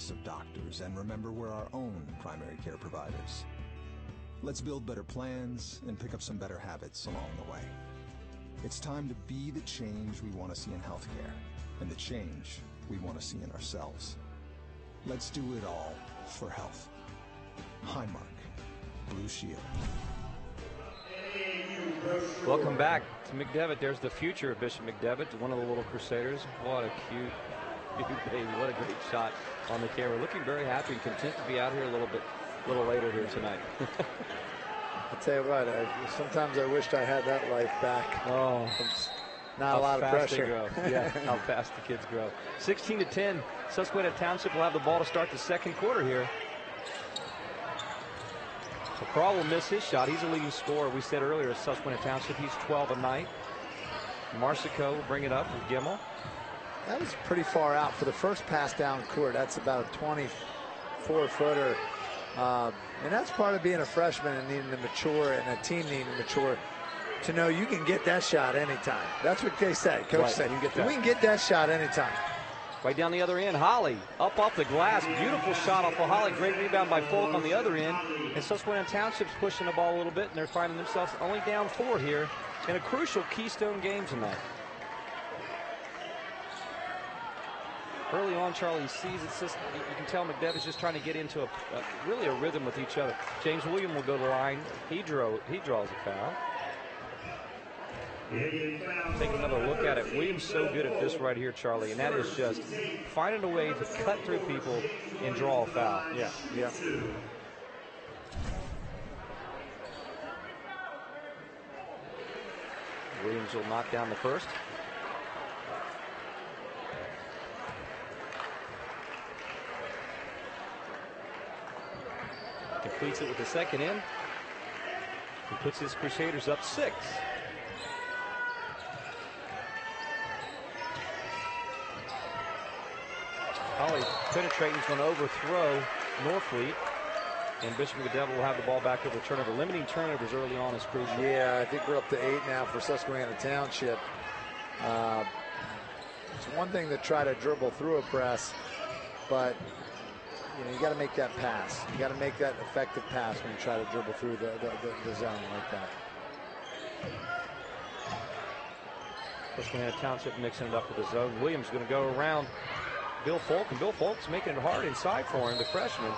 choice of doctors and remember we're our own primary care providers. Let's build better plans and pick up some better habits along the way. It's time to be the change we want to see in healthcare and the change we want to see in ourselves. Let's do it all for health. Highmark, Blue Shield. Welcome back to McDevitt. There's the future of Bishop McDevitt, one of the little Crusaders. What a cute baby. What a great shot on the camera. Looking very happy and content to be out here a little later here tonight. I'll tell you what, sometimes I wished I had that life back. Oh, not a lot of pressure. Yeah, how fast the kids grow. 16-10, Susquehanna Township will have the ball to start the second quarter here. So Crawl will miss his shot. He's a leading scorer. We said earlier at Susquehanna Township, he's 12 a night. Marsico will bring it up with Gimmel. That was pretty far out for the first pass down court. That's about a 24-footer. And that's part of being a freshman and needing to mature, and a team needing to mature to know you can get that shot anytime. That's what they say. Coach said, we can get that shot anytime. Right down the other end, Holly up off the glass. Beautiful shot off of Holly. Great rebound by Folk on the other end. And Susquehanna Township's pushing the ball a little bit, and they're finding themselves only down 4 here in a crucial Keystone game tonight. Early on, Charlie sees it's just, you can tell McDevitt's just trying to get into really a rhythm with each other. James Williams will go to the line. He draws a foul. Take another look at it. Williams so good at this right here, Charlie, and that is just finding a way to cut through people and draw a foul. Yeah. Williams will knock down the first. Completes it with the second in. He puts his Crusaders up 6. Holly penetrating is going to overthrow Norfleet, and Bishop McDevitt will have the ball back over the turnover. Limiting turnovers early on is crucial. Yeah, I think we're up to 8 now for Susquehanna Township. It's one thing to try to dribble through a press, but you got to make that pass. You got to make that effective pass when you try to dribble through the zone like that. Susquehanna Township mixing it up with the zone. Williams going to go around Bill Folk, and Bill Folk's making it hard inside for him, the freshman.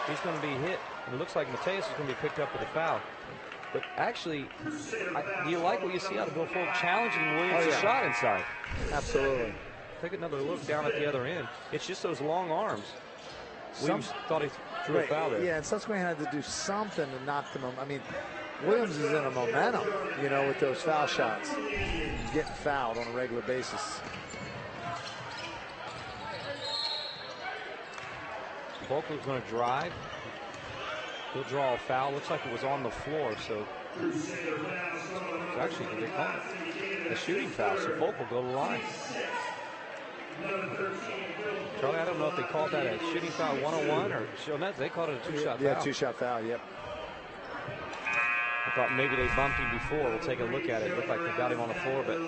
He's going to be hit, and it looks like Mateus is going to be picked up with a foul. But actually, do you like what you see out of Bill Folk challenging Williams' shot inside? Absolutely. Take another look down at the other end. It's just those long arms. Williams thought he threw a foul there. Yeah, and Susquehanna had to do something to knock them. I mean, Williams is in a momentum, with those foul shots. He's getting fouled on a regular basis. Volkler's going to drive. He'll draw a foul. Looks like it was on the floor, so actually they call it a shooting foul. So Volk will go to the line. Charlie, I don't know if they called that a shooting foul 101 or they called it a 2-shot foul. Yeah, 2-shot foul. Yep. I thought maybe they bumped him before. We'll take a look at it. It looked like they got him on the floor, but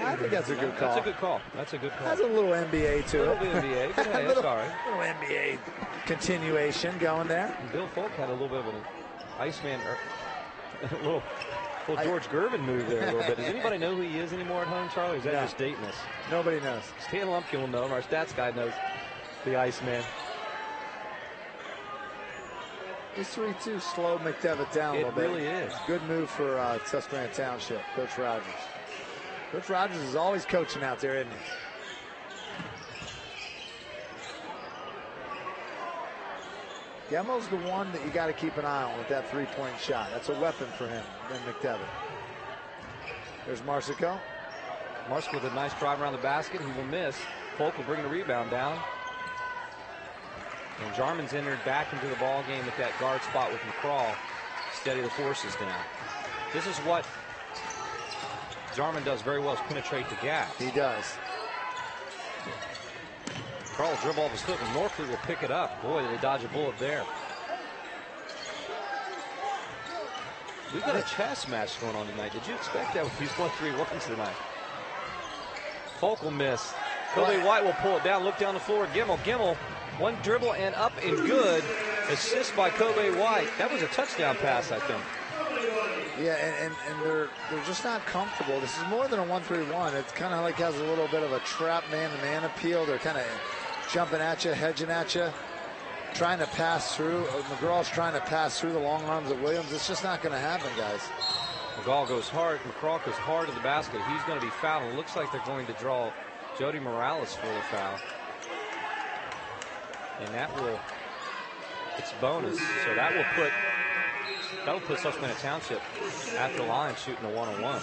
I think that's a good call. That's a good call. That's a good call. Has a little NBA to it. A little bit of NBA, but hey, that's all right. A little NBA continuation going there. And Bill Folk had a little bit of an Iceman, or a little George Gervin move there a little bit. Does anybody know who he is anymore at home, Charlie? Or is that just dating us? Nobody knows. Stan Lumpkin will know him. Our stats guy knows the Iceman. This 3-2 slowed McDevitt down a little bit. It really is. Good move for Susquehanna Township, Coach Rogers. Coach Rogers is always coaching out there, isn't he? Gemmel's the one that you got to keep an eye on with that 3-point shot. That's a weapon for him than McDevitt. There's Marsico. Marsico with a nice drive around the basket. He will miss. Folk will bring the rebound down. And Jarman's entered back into the ball game at that guard spot with McCraw. Steady the forces down. This is what Jarman does very well, is penetrate the gap. He does. McCraw will dribble off his foot, and Norfleet will pick it up. Boy, did they dodge a bullet there. We've got a chess match going on tonight. Did you expect that with these 1-3-1s tonight? Folk will miss. Kobe White will pull it down. Look down the floor. Gimmel One dribble and up and good. Assist by Kobe White. That was a touchdown pass, I think. Yeah, and they're just not comfortable. This is more than a 1-3-1. It's kind of like has a little bit of a trap man-to-man appeal. They're kind of jumping at you, hedging at you, trying to pass through. McGraw's trying to pass through the long arms of Williams. It's just not going to happen, guys. McGraw goes hard. McCraw goes hard to the basket. He's going to be fouled. It looks like they're going to draw Jody Morales for the foul. And that will, it's bonus. So that'll put Susquehanna Township at the line shooting a 1-on-1.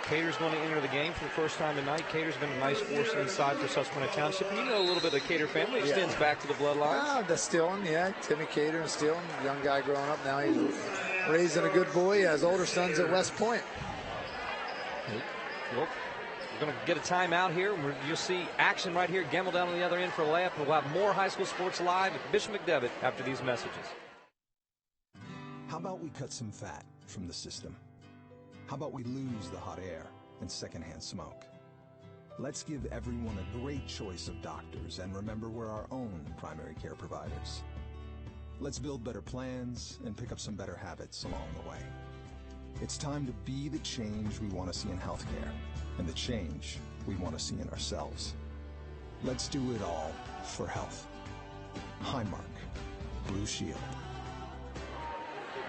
Cater's going to enter the game for the first time tonight. Cater's been a nice force inside for Susquehanna Township. And you know a little bit of the Cater family. It extends back to the bloodlines. The Stillen, yeah. Timmy Cater and Stillen, young guy growing up. Now he's raising a good boy. He has older sons at West Point. Well, we're going to get a timeout here. You'll see action right here. Gemmel down on the other end for a layup. We'll have more high school sports live at Bishop McDevitt after these messages. How about we cut some fat from the system? How about we lose the hot air and secondhand smoke? Let's give everyone a great choice of doctors and remember we're our own primary care providers. Let's build better plans and pick up some better habits along the way. It's time to be the change we want to see in healthcare and the change we want to see in ourselves. Let's do it all for health. Highmark, Blue Shield.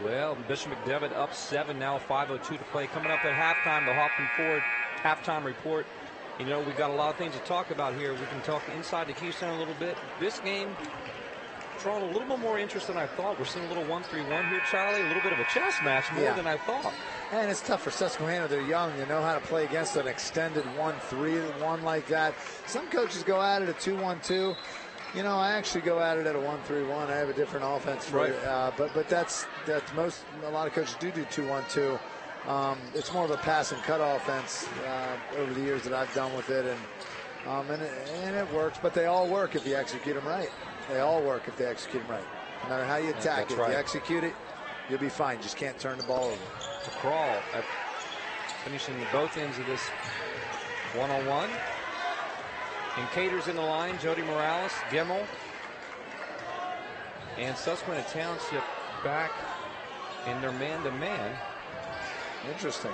Well, Bishop McDevitt up 7 now, 5:02 to play. Coming up at halftime, the Hoffman Ford halftime report. You know, we've got a lot of things to talk about here. We can talk inside the Keystone a little bit. This game drawing a little bit more interest than I thought. We're seeing a little 1-3-1 here, Charlie. A little bit of a chess match more than I thought. And it's tough for Susquehanna. They're young. They know how to play against an extended 1-3-1 like that. Some coaches go at it at 2-1-2. You know, I actually go at it at a 1-3-1. I have a different offense for it. But that's most. A lot of coaches do 2-1-2. It's more of a pass and cut offense over the years that I've done with it, and it works. But they all work if you execute them right. They all work if they execute them right. No matter how you attack it, if you execute it, you'll be fine. Just can't turn the ball over. To Crawl finishing both ends of this 1-on-1. And Cater's in the line. Jody Morales, Gemmel, and Susquehanna Township back in their man-to-man. Interesting.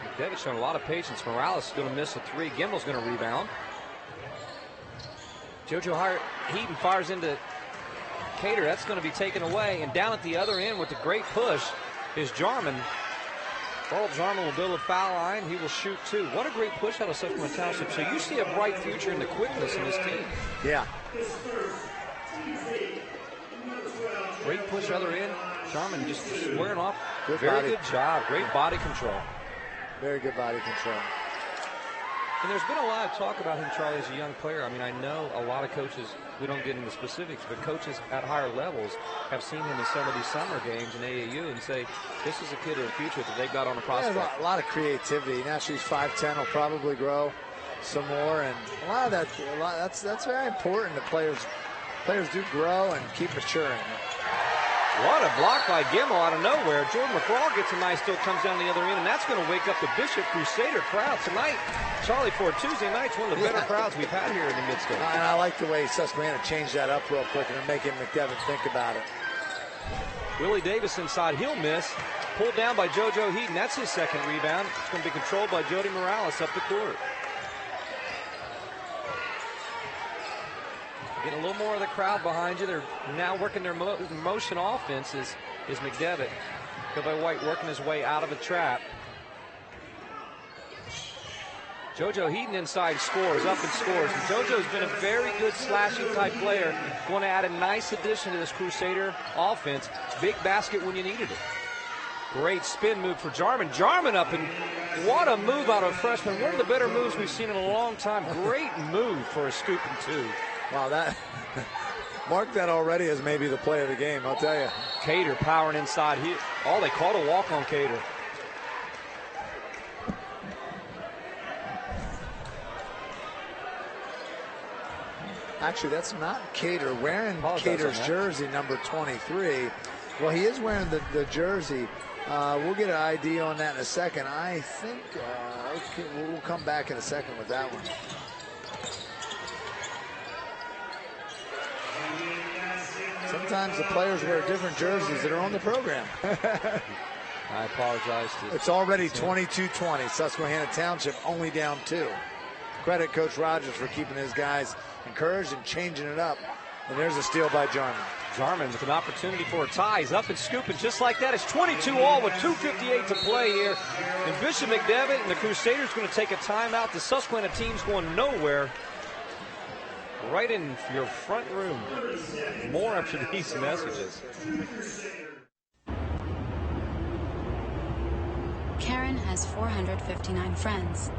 McDevitt showing a lot of patience. Morales is going to miss a 3. Gemmel's going to rebound. JoJo Heaton fires into Cater. That's going to be taken away. And down at the other end with the great push is Jarman. Carl Jarman will build a foul line. He will shoot 2. What a great push out of Susquehanna Township. So you see a bright future in the quickness in this team. Yeah. Great push other end. Jarman just squaring off. Good good job. Great body control. Very good body control. And there's been a lot of talk about him, Charlie, as a young player. I mean, I know a lot of coaches, we don't get into specifics, but coaches at higher levels have seen him in some of these summer games in AAU and say, this is a kid of the future that they've got on a prospect. Yeah, a lot of creativity. Naturally, he's 5'10", will probably grow some more. And a lot of that, that's very important that players do grow and keep maturing. What a block by Gemmel out of nowhere. Jordan McCraw gets a nice steal, comes down the other end, and that's going to wake up the Bishop Crusader crowd tonight. Charlie, for Tuesday night's one of the better crowds we've had here in the Midstate. And I like the way Susquehanna changed that up real quick and making McDevitt think about it. Willie Davis inside, he'll miss. Pulled down by JoJo Heaton. That's his second rebound. It's going to be controlled by Jody Morales up the court. Get a little more of the crowd behind you. They're now working their motion offense is McDevitt. Kobe White working his way out of a trap. JoJo Heaton inside scores, up and scores. And JoJo's been a very good slashing type player. Going to add a nice addition to this Crusader offense. Big basket when you needed it. Great spin move for Jarman. Jarman up, and what a move out of a freshman. One of the better moves we've seen in a long time. Great move for a scoop and 2. Wow, that mark that already as maybe the play of the game, I'll tell you. Cater powering inside. They called a walk on Cater. Actually, that's not Cater. Wearing Cater's jersey, number 23, Well, he is wearing the jersey. We'll get an ID on that in a second. I think okay, we'll come back in a second with that one. Sometimes the players wear different jerseys that are on the program. I apologize. It's already 22-20. Susquehanna Township only down 2. Credit Coach Rogers for keeping his guys encouraged and changing it up. And there's a steal by Jarman. Jarman with an opportunity for a tie. He's up and scooping just like that. It's 22-all with 2:58 to play here. And Bishop McDevitt and the Crusaders going to take a timeout. The Susquehanna team's going nowhere. Right in your front room. More after these messages. Karen has 459 friends,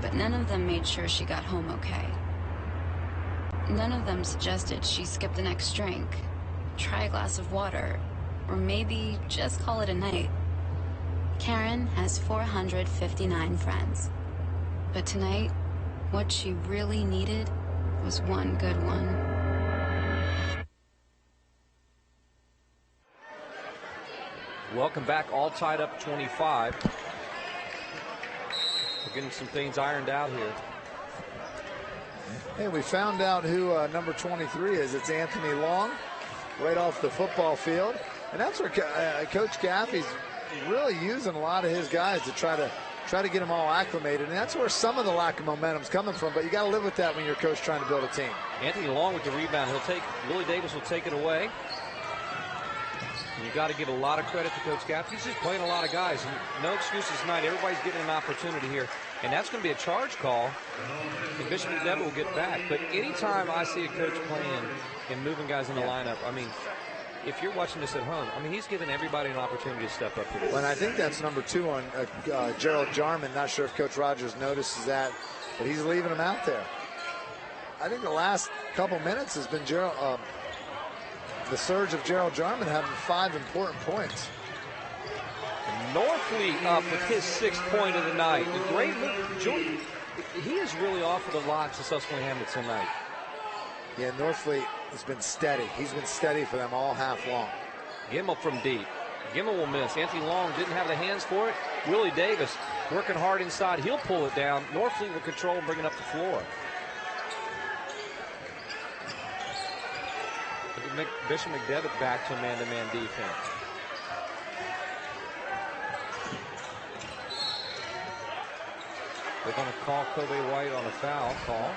but none of them made sure she got home okay. None of them suggested she skip the next drink, try a glass of water, or maybe just call it a night. Karen has 459 friends, but tonight, what she really needed was one good one. Welcome back, all tied up 25. We're getting some things ironed out here. Hey, we found out who number 23 is. It's Anthony Long, right off the football field. And that's where Coach Gaffey's really using a lot of his guys to try to get them all acclimated. And that's where some of the lack of momentum's coming from. But you got to live with that when you're a coach trying to build a team. Anthony Long with the rebound. Willie Davis will take it away. And you got to give a lot of credit to Coach Gaffey. He's just playing a lot of guys. And no excuses tonight. Everybody's getting an opportunity here. And that's going to be a charge call. And Bishop McDevitt will get back. But anytime I see a coach playing and moving guys in the lineup, I mean, if you're watching this at home, I mean, he's giving everybody an opportunity to step up to this. Well, and I think that's number 2 on Gerald Jarman. Not sure if Coach Rogers notices that, but he's leaving him out there. I think the last couple minutes has been the surge of Gerald Jarman having 5 important points. Norfleet up with his 6th point of the night. A great move. He is really off of the locks of Susquehanna tonight. Yeah, Norfleet has been steady. He's been steady for them all half long. Gimmel from deep. Gimmel will miss. Anthony Long didn't have the hands for it. Willie Davis working hard inside. He'll pull it down. Norfleet will control and bring it up the floor. Bishop McDevitt back to man-to-man defense. They're going to call Kobe White on a foul call.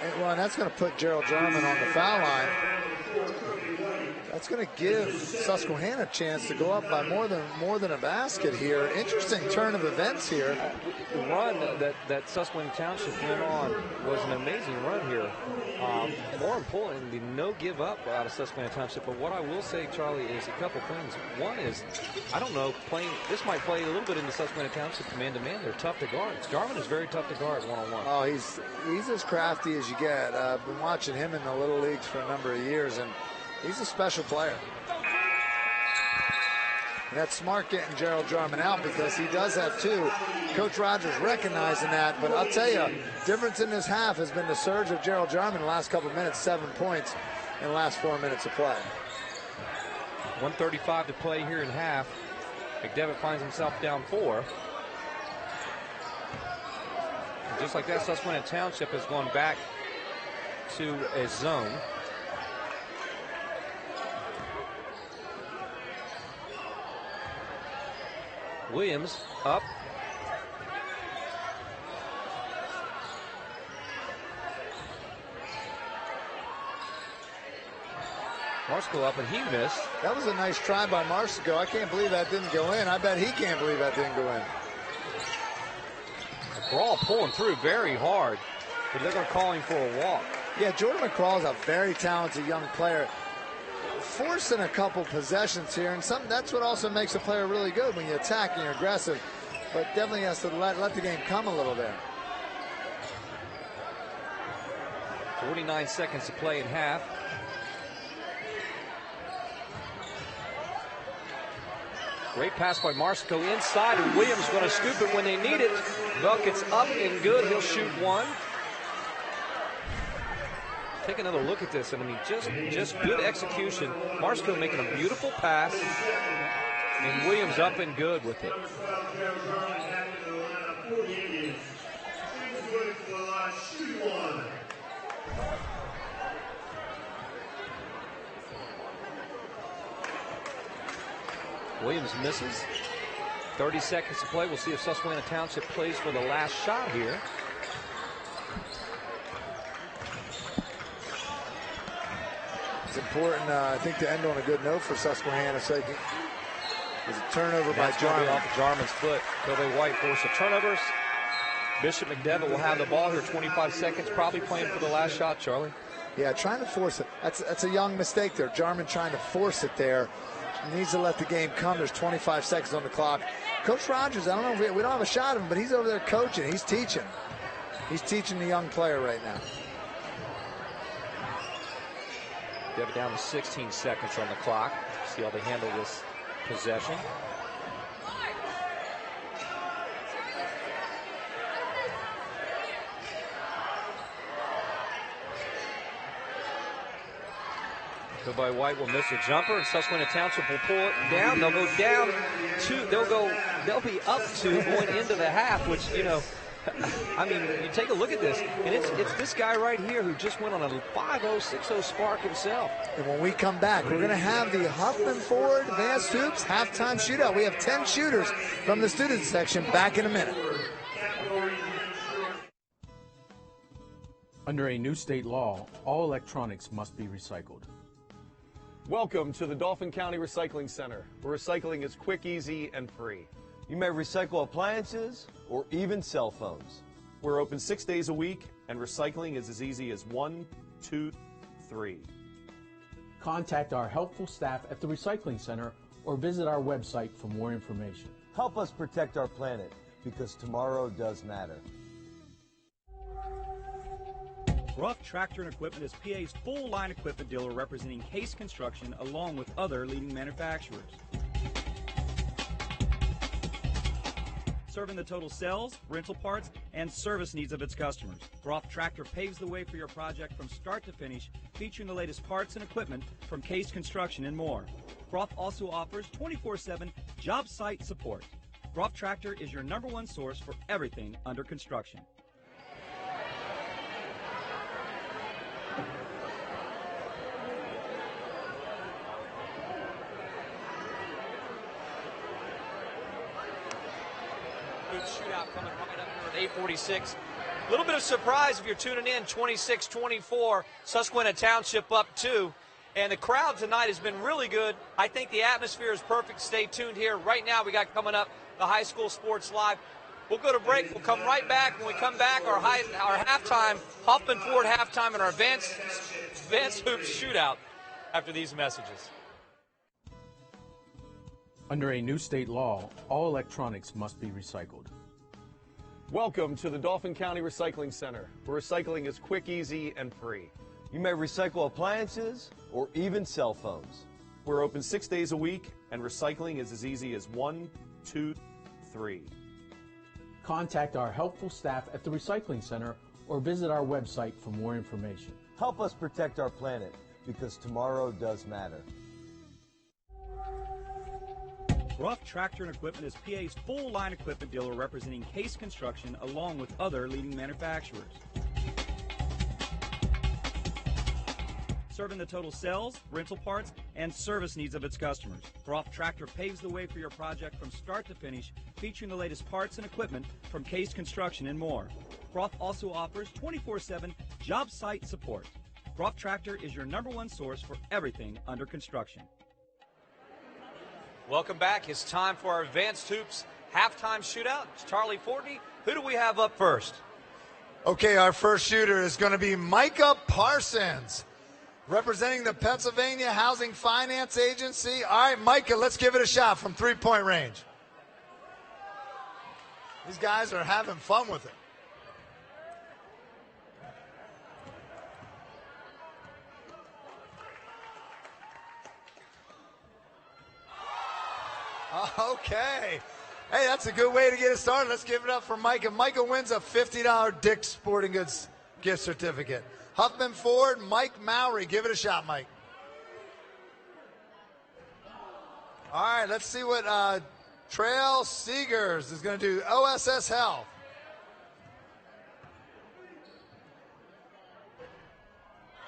And that's going to put Gerald Jarman on the foul line. That's going to give Susquehanna a chance to go up by more than a basket here. Interesting turn of events here. The run that Susquehanna Township went on was an amazing run here. More importantly, no give up out of Susquehanna Township. But what I will say, Charlie, is a couple things. One is, I don't know, this might play a little bit into Susquehanna Township man-to-man. They're tough to guard. Jarman is very tough to guard one-on-one. Oh, he's as crafty as you get. I've been watching him in the little leagues for a number of years, and he's a special player. And that's smart getting Gerald Jarman out because he does have 2. Coach Rogers recognizing that, but I'll tell you, difference in this half has been the surge of Gerald Jarman in the last couple of minutes, 7 points in the last 4 minutes of play. 1:35 to play here in half. McDevitt finds himself down 4. And just like that, Susquehanna Township has gone back to a zone. Williams up. Marshall up, and he missed. That was a nice try by Marshall. I can't believe that didn't go in. I bet he can't believe that didn't go in. McCraw pulling through very hard, but they're going to call him for a walk. Yeah, Jordan McCraw is a very talented young player. Forcing a couple possessions here, and that's what also makes a player really good when you attack and you're aggressive, but definitely has to let the game come a little there. 49 seconds to play in half. Great pass by Marsico inside, and Williams going to scoop it when they need it. Bucket's up and good. He'll shoot 1. take another look at this, and I mean, just good execution. Marsco making a beautiful pass, and Williams up and good with it. Williams misses. 30 seconds to play. We'll see if Susquehanna Township plays for the last shot here. It's important, I think, to end on a good note for Susquehanna. So it's a turnover by Jarman. Off of Jarman's foot. Kobe White forced the turnovers. Bishop McDevitt will have the ball here. 25 seconds, probably playing for the last shot, Charlie. Yeah, trying to force it. That's a young mistake there. Jarman trying to force it there. He needs to let the game come. There's 25 seconds on the clock. Coach Rogers, I don't know if we don't have a shot of him, but he's over there coaching. He's teaching. He's teaching the young player right now. Devitt down to 16 seconds on the clock. See how they handle this possession. By White will miss a jumper, and Susquehanna Township will pull it down. They'll go down two. They'll be up two going into the half, which, you know, I mean, you take a look at this, and it's this guy right here who just went on a 5-0, 6-0 spark himself. And when we come back, we're going to have the Huffman Ford Advanced Hoops halftime shootout. We have 10 shooters from the students section back in a minute. Under a new state law, all electronics must be recycled. Welcome to the Dauphin County Recycling Center, where recycling is quick, easy, and free. You may recycle appliances or even cell phones. We're open 6 days a week, and recycling is as easy as 1, 2, 3. Contact our helpful staff at the Recycling Center or visit our website for more information. Help us protect our planet, because tomorrow does matter. Ruff Tractor and Equipment is PA's full-line equipment dealer representing Case Construction along with other leading manufacturers. Serving the total sales, rental parts, and service needs of its customers. Ruff Tractor paves the way for your project from start to finish, featuring the latest parts and equipment from Case Construction and more. Ruff also offers 24/7 job site support. Ruff Tractor is your #1 source for everything under construction. Shootout coming right up here at 8:46. A little bit of surprise if you're tuning in. 26-24, Susquehanna Township up 2. And the crowd tonight has been really good. I think the atmosphere is perfect. Stay tuned here. Right now we got coming up the High School Sports Live. We'll go to break. We'll come right back. When we come back, our halftime, Huffman Ford halftime, and our advanced hoops shootout after these messages. Under a new state law, all electronics must be recycled. Welcome to the Dauphin County Recycling Center, where recycling is quick, easy, and free. You may recycle appliances or even cell phones. We're open 6 days a week, and recycling is as easy as 1, 2, 3. Contact our helpful staff at the Recycling Center or visit our website for more information. Help us protect our planet, because tomorrow does matter. Ruff Tractor and Equipment is PA's full-line equipment dealer representing Case Construction along with other leading manufacturers. Serving the total sales, rental parts, and service needs of its customers. Ruff Tractor paves the way for your project from start to finish, featuring the latest parts and equipment from Case Construction and more. Ruff also offers 24/7 job site support. Ruff Tractor is your #1 source for everything under construction. Welcome back. It's time for our Advanced Hoops halftime shootout. It's Charlie Fortney. Who do we have up first? Okay, our first shooter is going to be Micah Parsons, representing the Pennsylvania Housing Finance Agency. All right, Micah, let's give it a shot from three-point range. These guys are having fun with it. Okay. Hey, that's a good way to get it started. Let's give it up for Micah. Micah wins a $50 Dick's Sporting Goods gift certificate. Huffman Ford, Mike Mowry. Give it a shot, Mike. All right, let's see what Trail Seegers is going to do. OSS Health.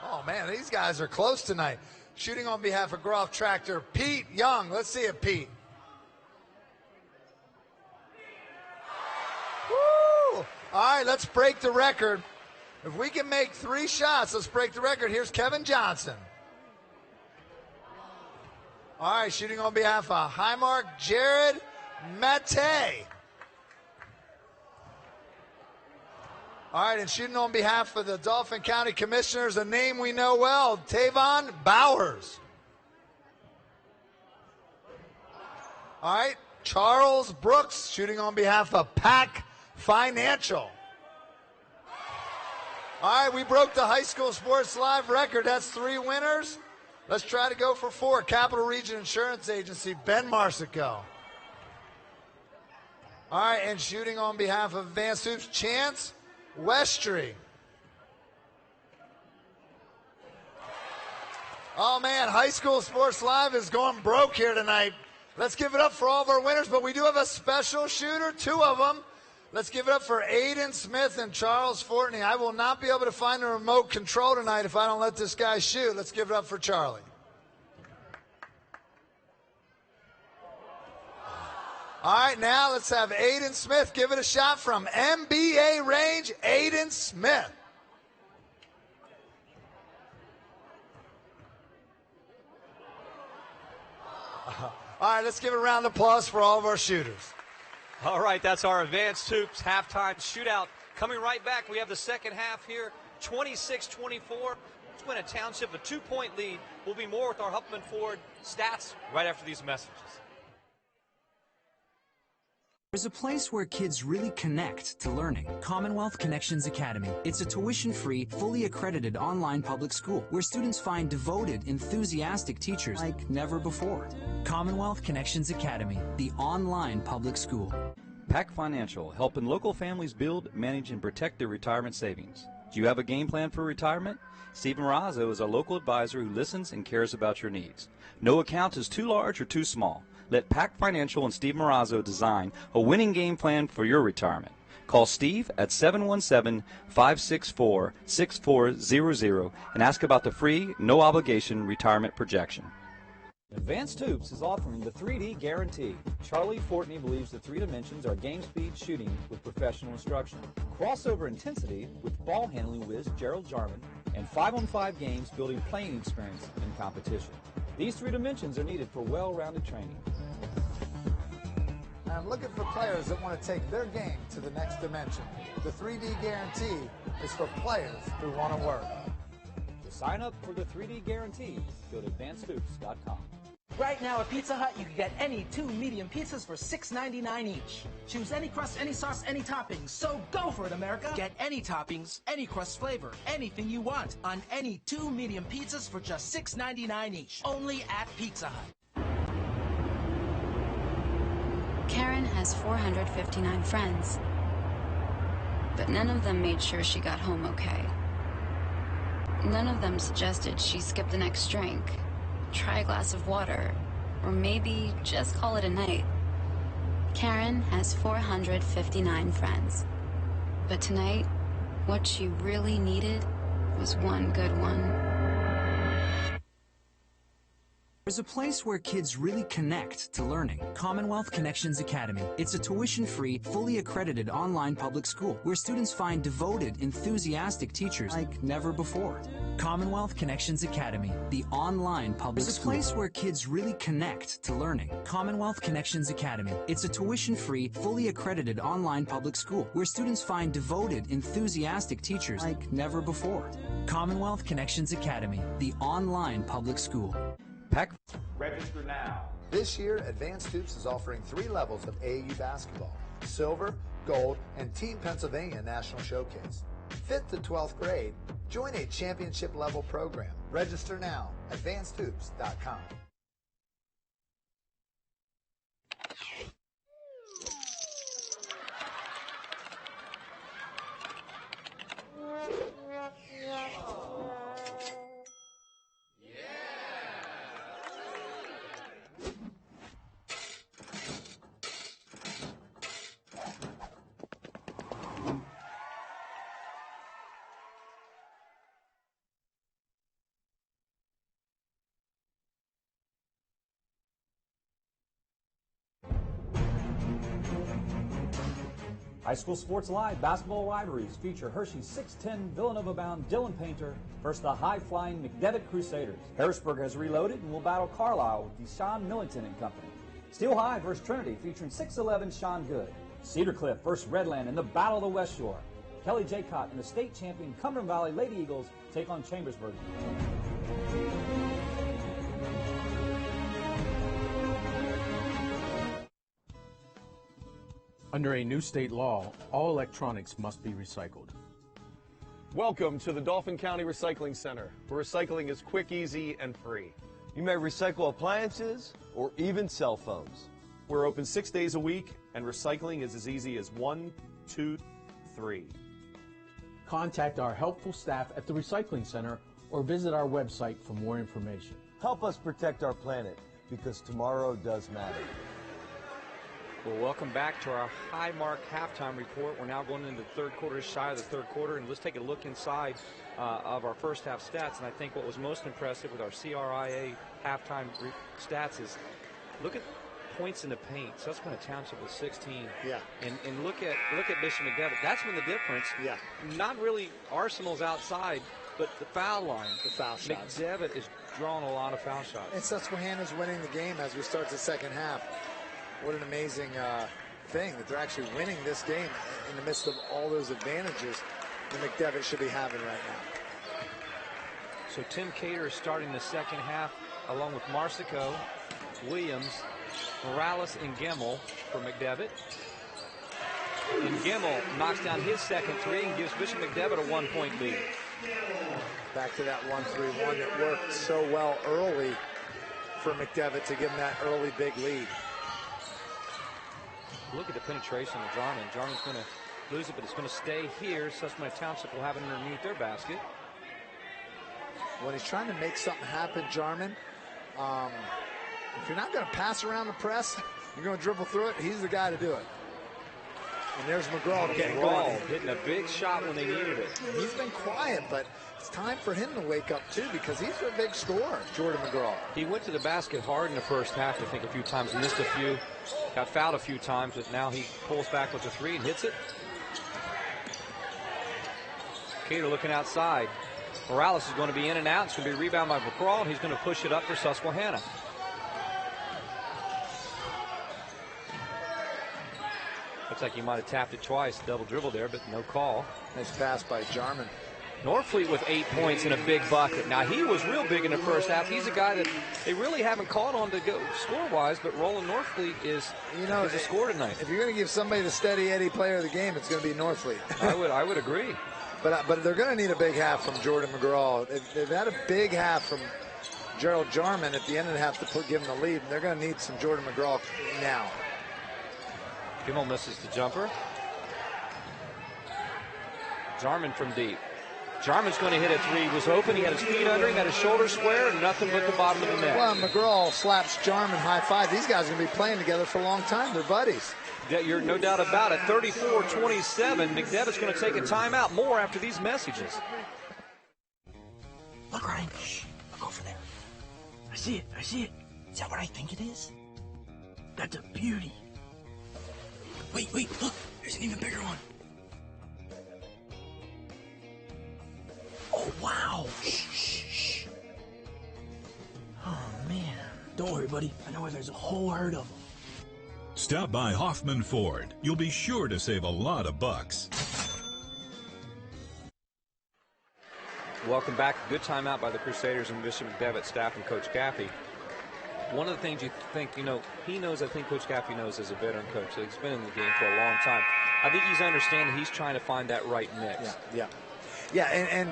Oh, man, these guys are close tonight. Shooting on behalf of Groff Tractor, Pete Young. Let's see it, Pete. Woo! All right, let's break the record. If we can make 3 shots, let's break the record. Here's Kevin Johnson. All right, shooting on behalf of Highmark, Jared Mate. All right, and shooting on behalf of the Dauphin County Commissioners, a name we know well, Tavon Bowers. All right, Charles Brooks, shooting on behalf of Pack Financial. All right, we broke the High School Sports Live record. That's 3 winners. Let's try to go for 4. Capital Region Insurance Agency, Ben Marsico. All right, and shooting on behalf of Advanced Hoops, Chance Westry. Oh, man, High School Sports Live is going broke here tonight. Let's give it up for all of our winners, but we do have a special shooter, 2 of them. Let's give it up for Aiden Smith and Charles Fortney. I will not be able to find a remote control tonight if I don't let this guy shoot. Let's give it up for Charlie. All right, now let's have Aiden Smith give it a shot from MBA range, Aiden Smith. All right, let's give a round of applause for all of our shooters. All right, that's our Advanced Hoops halftime shootout. Coming right back, we have the second half here, 26-24. Susquehanna Township, a 2-point lead. We'll be more with our Huffman Ford stats right after these messages. There's a place where kids really connect to learning. Commonwealth Connections Academy. It's a tuition-free, fully accredited online public school where students find devoted, enthusiastic teachers like never before. Commonwealth Connections Academy, the online public school. Pack Financial, helping local families build, manage, and protect their retirement savings. Do you have a game plan for retirement? Steve Marazzo is a local advisor who listens and cares about your needs. No account is too large or too small. Let Pack Financial and Steve Marazzo design a winning game plan for your retirement. Call Steve at 717-564-6400 and ask about the free, no-obligation retirement projection. Advanced Hoops is offering the 3D guarantee. Charlie Fortney believes the 3 dimensions are game speed shooting with professional instruction, crossover intensity with ball handling whiz Gerald Jarman, and 5-on-5 games building playing experience in competition. These 3 dimensions are needed for well-rounded training. I'm looking for players that want to take their game to the next dimension. The 3D guarantee is for players who want to work. To sign up for the 3D guarantee, go to advancedhoops.com. Right now at Pizza Hut, you can get any 2 medium pizzas for $6.99 each. Choose any crust, any sauce, any toppings. So go for it, America. Get any toppings, any crust flavor, anything you want on any 2 medium pizzas for just $6.99 each. Only at Pizza Hut. Karen has 459 friends, but none of them made sure she got home okay. None of them suggested she skip the next drink, try a glass of water, or maybe just call it a night. Karen has 459 friends, but tonight, what she really needed was one good one. There's a place where kids really connect to learning. Commonwealth Connections Academy. It's a tuition-free, fully accredited online public school where students find devoted, enthusiastic teachers like never before. Commonwealth Connections Academy, the online public school. There's a place where kids really connect to learning. Commonwealth Connections Academy. It's a tuition-free, fully accredited online public school where students find devoted, enthusiastic teachers like never before. Commonwealth Connections Academy, the online public school. Register now. This year, Advanced Hoops is offering 3 levels of AAU basketball: Silver, Gold, and Team Pennsylvania National Showcase. 5th to 12th grade, join a championship level program. Register now, advancedhoops.com. High School Sports Live basketball rivalries feature Hershey's 6'10" Villanova-bound Dylan Painter versus the high-flying McDevitt Crusaders. Harrisburg has reloaded and will battle Carlisle with Deshaun Millington and company. Steel High versus Trinity featuring 6'11" Sean Good. Cedar Cliff versus Redland in the Battle of the West Shore. Kelly Jaycott and the state champion Cumberland Valley Lady Eagles take on Chambersburg. Under a new state law, all electronics must be recycled. Welcome to the Dauphin County Recycling Center, where recycling is quick, easy, and free. You may recycle appliances or even cell phones. We're open 6 days a week, and recycling is as easy as 1, 2, 3. Contact our helpful staff at the Recycling Center or visit our website for more information. Help us protect our planet, because tomorrow does matter. Well, welcome back to our high mark halftime report. We're now going into the third quarter, shy of the third quarter, and let's take a look inside of our first half stats. And I think what was most impressive with our CRIA halftime stats is look at points in the paint. Susquehanna Township was 16. Yeah. And look at Bishop McDevitt. That's been the difference. Yeah. Not really Arsenal's outside, but the foul line. The foul shots. McDevitt is drawing a lot of foul shots. And Susquehanna's winning the game as we start the second half. What an amazing thing that they're actually winning this game in the midst of all those advantages that McDevitt should be having right now. So Tim Cater is starting the second half along with Marsico, Williams, Morales, and Gemmel for McDevitt. And Gemmel knocks down his second three and gives Bishop McDevitt a 1-point lead. Back to that 1-3-1 that worked so well early for McDevitt to give him that early big lead. Look at the penetration of Jarman. Jarman's going to lose it, but it's going to stay here. Susquehanna Township will have it underneath their basket. When he's trying to make something happen, Jarman, if you're not going to pass around the press, you're going to dribble through it, he's the guy to do it. And there's McGraw getting going. Hitting a big shot when they needed it. He's been quiet, but it's time for him to wake up, too, because he's a big scorer, Jordan McGraw. He went to the basket hard in the first half, I think, a few times, missed a few. Got fouled a few times, but now he pulls back with a three and hits it. Cater looking outside. Morales is going to be in and out. It's going to be a rebound by McCraw, and he's going to push it up for Susquehanna. Looks like he might have tapped it twice, double dribble there, but no call. Nice pass by Jarman. Norfleet with 8 points and a big bucket. Now, he was real big in the first half. He's a guy that they really haven't called on to go score-wise, but Roland Norfleet is a score tonight. If you're going to give somebody the steady Eddie player of the game, it's going to be Norfleet. I would agree. But they're going to need a big half from Jordan McGraw. They've had a big half from Gerald Jarman at the end of the half to give them the lead, and they're going to need some Jordan McGraw now. Kimmel misses the jumper. Jarman from deep. Jarman's going to hit a three. He was open. He had his feet under him, had his shoulders square, and nothing but the bottom of the net. Well, McGraw slaps Jarman high five. These guys are going to be playing together for a long time. They're buddies. You're no doubt about it. 34-27. McDevitt's going to take a timeout. More after these messages. Look, Ryan. Shh. Look over there. I see it. I see it. Is that what I think it is? That's a beauty. Wait. Look. There's an even bigger one. Oh, wow. Shh. Oh, man. Don't worry, buddy. I know where there's a whole herd of them. Stop by Hoffman Ford. You'll be sure to save a lot of bucks. Welcome back. Good timeout by the Crusaders and Bishop McDevitt staff and Coach Gaffey. One of the things you think, he knows, I think Coach Gaffey knows as a veteran coach. So he's been in the game for a long time. I think he's understanding he's trying to find that right mix. Yeah, and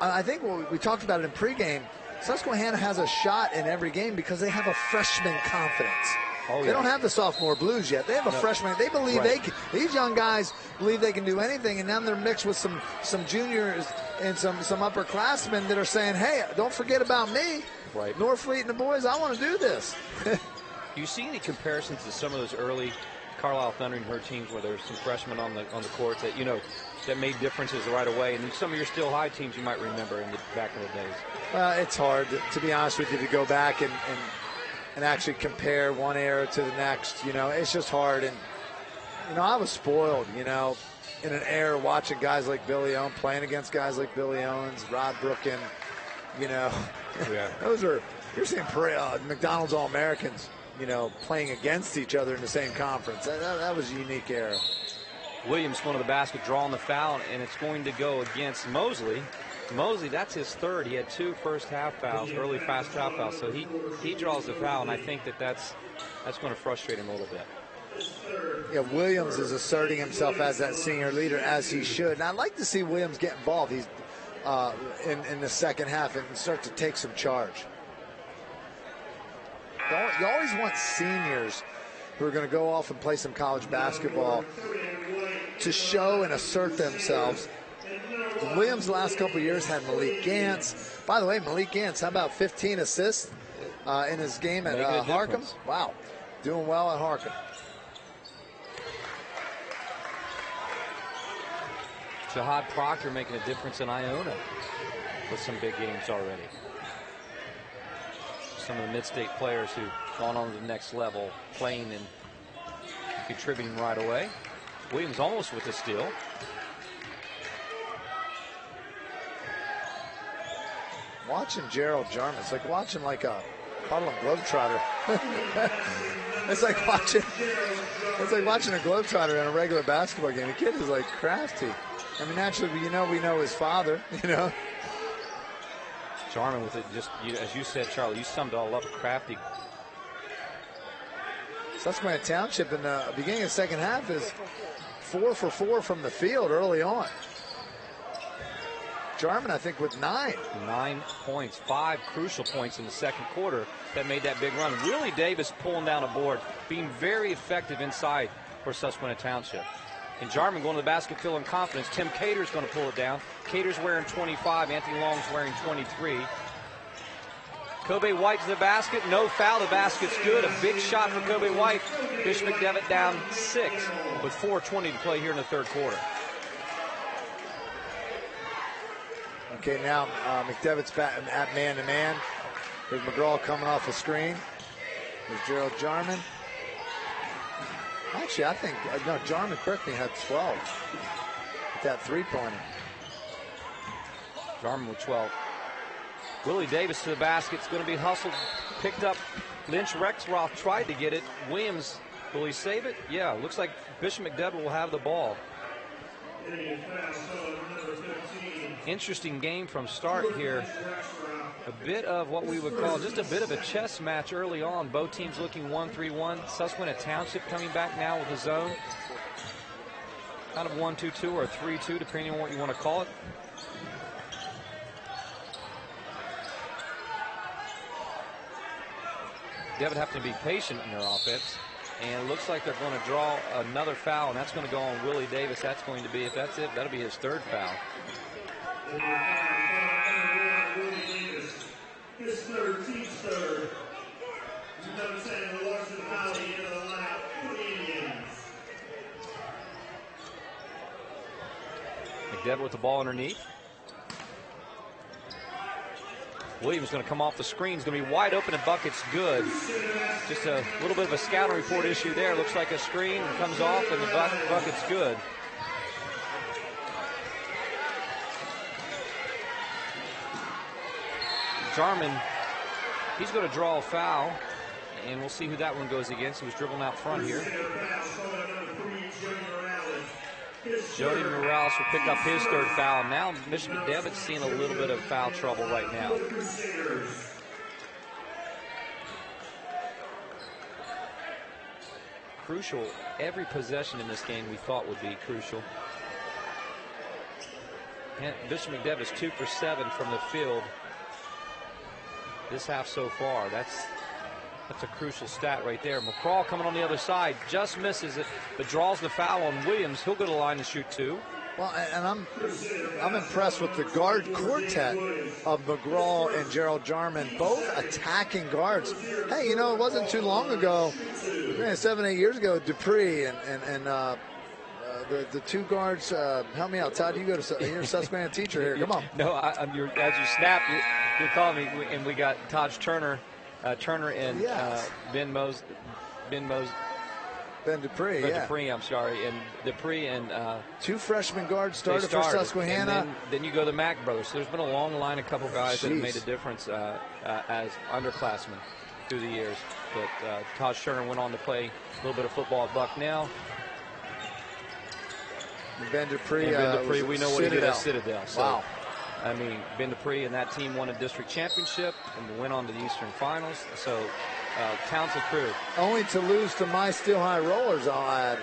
I think we talked about it in pregame. Susquehanna has a shot in every game because they have a freshman confidence. Oh, yeah. They don't have the sophomore blues yet. They have a freshman. They believe they can. These young guys believe they can do anything, and now they're mixed with some juniors and some upperclassmen that are saying, hey, don't forget about me. Right. Norfleet and the boys, I want to do this. Do you see any comparisons to some of those early Carlisle Thunder and her teams where there's some freshmen on the court that, that made differences right away, and some of your Still High teams you might remember back in the days? It's hard, to be honest with you, to go back and actually compare one era to the next. It's just hard. And You know, I was spoiled, you know, in an era watching guys like Billy Owens, playing against guys like Billy Owens, Rod Brooken, you know. Yeah. You're seeing McDonald's All-Americans, you know, playing against each other in the same conference. That was a unique era. Williams going to the basket, drawing the foul, and it's going to go against Mosley. Mosley, that's his third. He had 2 first-half fouls, early fast-half fouls, so he draws the foul, and I think that's going to frustrate him a little bit. Yeah, Williams is asserting himself as that senior leader, as he should. And I'd like to see Williams get involved. He's in the second half and start to take some charge. You always want seniors who are going to go off and play some college basketball to show and assert themselves. Williams the last couple of years had Malik Gantz. By the way, Malik Gantz, how about 15 assists in his game at Harcum? Wow, doing well at Harcum. Jahad Proctor making a difference in Iona with some big games already. Some of the mid-state players who've gone on to the next level, playing and contributing right away. Williams almost with the steal. Watching Gerald Jarman, it's like watching like a Harlem Globetrotter. It's like watching a Globetrotter in a regular basketball game. The kid is like crafty. I mean, naturally, we know his father, you know. Jarman with it, just as you said, Charlie, you summed it all up, crafty. Susquehanna Township in the beginning of the second half is 4 for 4 from the field early on. Jarman, I think, with 9. 9 points, 5 crucial points in the second quarter that made that big run. Willie Davis pulling down a board, being very effective inside for Susquehanna Township. And Jarman going to the basket, feeling confidence. Tim Cater's going to pull it down. Cater's wearing 25. Anthony Long's wearing 23. Kobe White to the basket. No foul. The basket's good. A big shot for Kobe White. Bishop McDevitt down 6 with 4:20 to play here in the third quarter. Okay, now McDevitt's back at man-to-man. There's McGraw coming off the screen. There's Gerald Jarman. Actually, I think, no, Jarman quickly had 12 with that three-pointer. Jarman with 12. Willie Davis to the basket. It's going to be hustled, picked up. Lynch Rexroth tried to get it. Williams, will he save it? Yeah, looks like Bishop McDevitt will have the ball. Interesting game from start here. A bit of what we would call just a bit of a chess match early on. Both teams looking 1-3-1. Susquehanna Township coming back now with the zone. Kind of 1-2-2 or 3-2, depending on what you want to call it. Devitt have to be patient in their offense. And it looks like they're going to draw another foul, and that's going to go on Willie Davis. That's going to be, if that's it, that'll be his third foul. His third, team's third. Number 10, the Washington Valley in the lineup for the Indians. McDevitt with the ball underneath. Williams going to come off the screen. He's going to be wide open and bucket's good. Just a little bit of a scouting report issue there. Looks like a screen comes off and the bucket's good. Jarman, he's going to draw a foul, and we'll see who that one goes against. He was dribbling out front here. Jody Morales will pick up his third foul. Now Bishop McDevitt's seeing a little bit of foul trouble right now. Crucial. Every possession in this game we thought would be crucial. And Bishop McDevitt's 2 for 7 from the field this half so far. That's a crucial stat right there. McCraw coming on the other side, just misses it, but draws the foul on Williams. He'll go to the line and shoot 2. Well, and I'm impressed with the guard quartet of McGraw and Gerald Jarman, both attacking guards. Hey, you know, it wasn't too long ago, 7-8 years ago, Dupree and the two guards. Help me out, Todd. You're a Susquehanna teacher here. Come on. No, as you snap, you're calling me, and we got Taj Turner and yes. Ben Mose. Ben Dupree, Dupree, I'm sorry. And Dupree and 2 freshman guards started for Susquehanna. And then you go to the Mack brothers. So there's been a long line, a couple guys that have made a difference as underclassmen through the years. But Todd Sherner went on to play a little bit of football at Bucknell. Ben Dupree, we know what he did at Citadel. So, wow. I mean, Ben Dupree and that team won a district championship and went on to the Eastern Finals. So, talented crew. Only to lose to my Steel High Rollers, I'll add.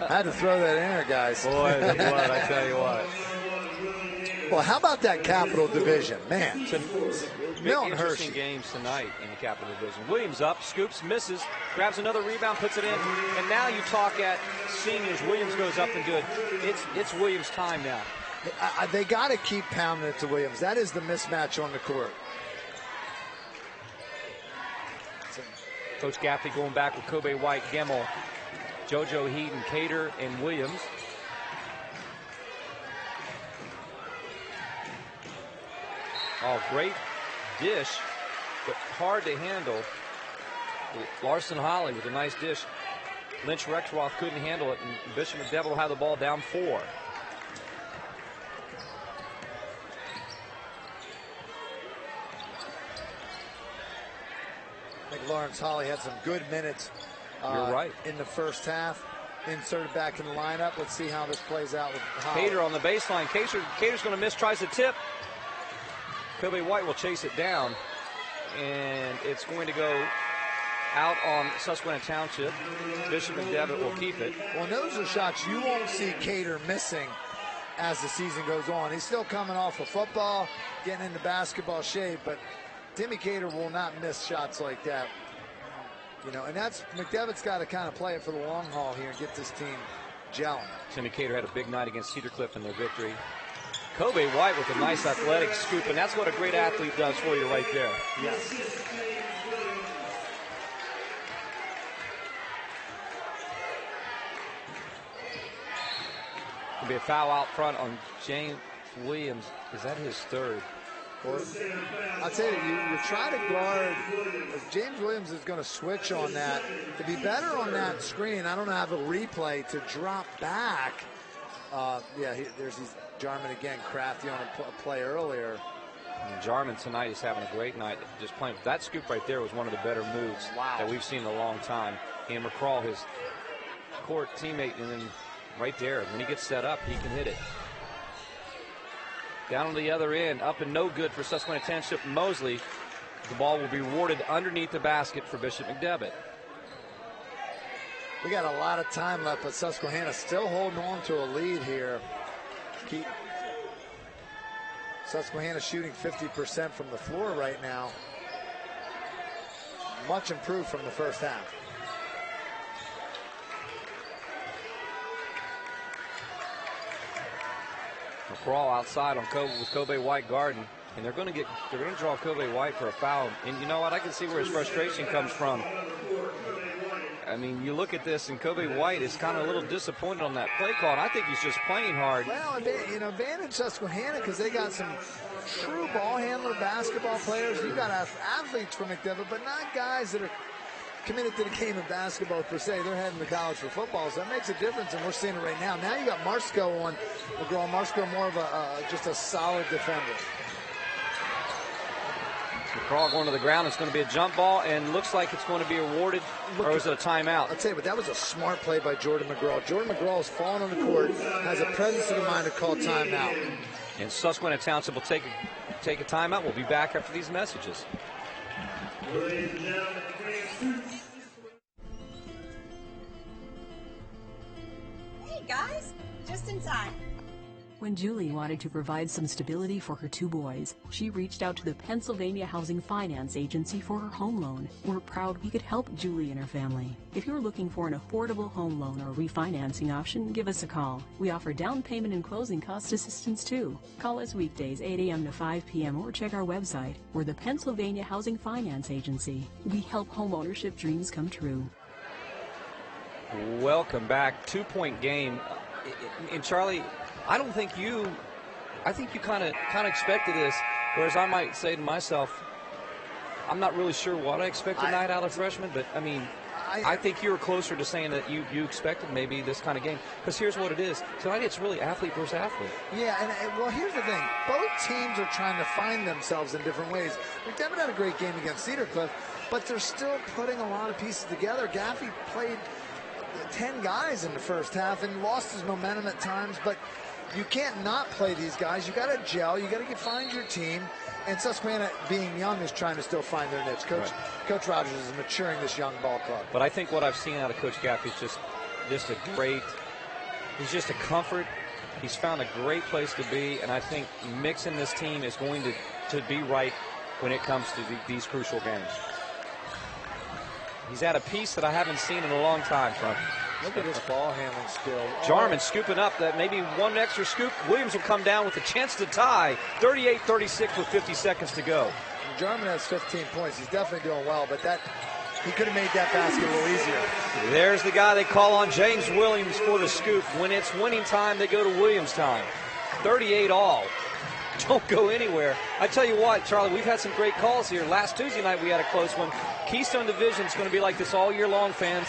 I had to throw that in there, guys. Boy, what, I tell you what. Well, how about that Capital Division? Man. Big interesting games tonight in the Capital Division. Williams up, scoops, misses, grabs another rebound, puts it in, and now you talk at seniors. Williams goes up and good. It's Williams' time now. They got to keep pounding it to Williams. That is the mismatch on the court. Coach Gaffney going back with Kobe White, Gemmel, JoJo Heaton, Cater, and Williams. Oh, great dish, but hard to handle. Larson Holly with a nice dish. Lynch Rexroth couldn't handle it, and Bishop McDevitt will have the ball down 4. I think Lawrence Holly had some good minutes You're right. in the first half. Inserted back in the lineup. Let's see how this plays out with Holly. Cater on the baseline. Cater's going to miss, tries to tip. Kobe White will chase it down, and it's going to go out on Susquehanna Township. Bishop McDevitt will keep it. Well, those are shots you won't see Cater missing as the season goes on. He's still coming off of football, getting into basketball shape, but Timmy Cater will not miss shots like that. You know, and that's McDevitt's got to kind of play it for the long haul here and get this team gelling. Timmy Cater had a big night against Cedar Cliff in their victory. Kobe White with a nice athletic scoop, and that's what a great athlete does for you right there. Yes. There'll be a foul out front on James Williams. Is that his third? I'll tell you, you're trying to guard. If James Williams is going to switch on that, to be better on that screen, I don't have a replay to drop back. There's these Jarman again, crafty on a play earlier. And Jarman tonight is having a great night. Just playing. That scoop right there was one of the better moves that we've seen in a long time. And McCraw, his court teammate, and then right there, when he gets set up, he can hit it. Down on the other end, up and no good for Susquehanna Township. Mosley. The ball will be rewarded underneath the basket for Bishop McDevitt. We got a lot of time left, but Susquehanna still holding on to a lead here. Susquehanna shooting 50% from the floor right now. Much improved from the first half. McCraw outside on with Kobe White guarding, and they're going to draw Kobe White for a foul. And you know what? I can see where his frustration comes from. I mean, you look at this, and Kobe White is kind of a little disappointed on that play call. And I think he's just playing hard. Well, advantage Susquehanna because they got some true ball handler basketball players. You got athletes from McDevitt, but not guys that are committed to the game of basketball per se. They're heading to college for football, so that makes a difference, and we're seeing it right now. Now you got Marsko on McGraw. Marsko more of just a solid defender. McCraw going to the ground. It's going to be a jump ball, and looks like it's going to be awarded, or is it a timeout? I'll tell you, but that was a smart play by Jordan McGraw. Jordan McGraw is falling on the court, has a presence of the mind to call timeout. And Susquehanna Township will take a timeout. We'll be back after these messages. Ladies and gentlemen, hey guys, just in time. When Julie wanted to provide some stability for her 2 boys, she reached out to the Pennsylvania Housing Finance Agency for her home loan. We're proud we could help Julie and her family. If you're looking for an affordable home loan or refinancing option, give us a call. We offer down payment and closing cost assistance too. Call us weekdays 8 a.m. to 5 p.m. or check our website. We're the Pennsylvania Housing Finance Agency. We help home ownership dreams come true. Welcome back. 2-point game. And Charlie, I think you kind of expected this, whereas I might say to myself, I'm not really sure what I expect tonight out of freshmen, but I mean, I think you were closer to saying that you expected maybe this kind of game. Because here's what it is. Tonight it's really athlete versus athlete. Yeah, well, here's the thing. Both teams are trying to find themselves in different ways. McDevitt had a great game against Cedar Cliff, but they're still putting a lot of pieces together. Gaffey played 10 guys in the first half and lost his momentum at times, but you can't not play these guys. You got to gel. You got to find your team. And Susquehanna, being young, is trying to still find their niche. Coach Rogers is maturing this young ball club. But I think what I've seen out of Coach Gaffey is just a great. He's just a comfort. He's found a great place to be, and I think mixing this team is going to be right when it comes to these crucial games. He's at a piece that I haven't seen in a long time from. Look at this ball handling skill. Jarman scooping up that maybe one extra scoop. Williams will come down with a chance to tie. 38-36 with 50 seconds to go. Jarman has 15 points. He's definitely doing well, but he could have made that basket a little easier. There's the guy they call on, James Williams, for the scoop. When it's winning time, they go to Williams time. 38 all. Don't go anywhere. I tell you what, Charlie, we've had some great calls here. Last Tuesday night we had a close one. Keystone Division is going to be like this all year long, fans.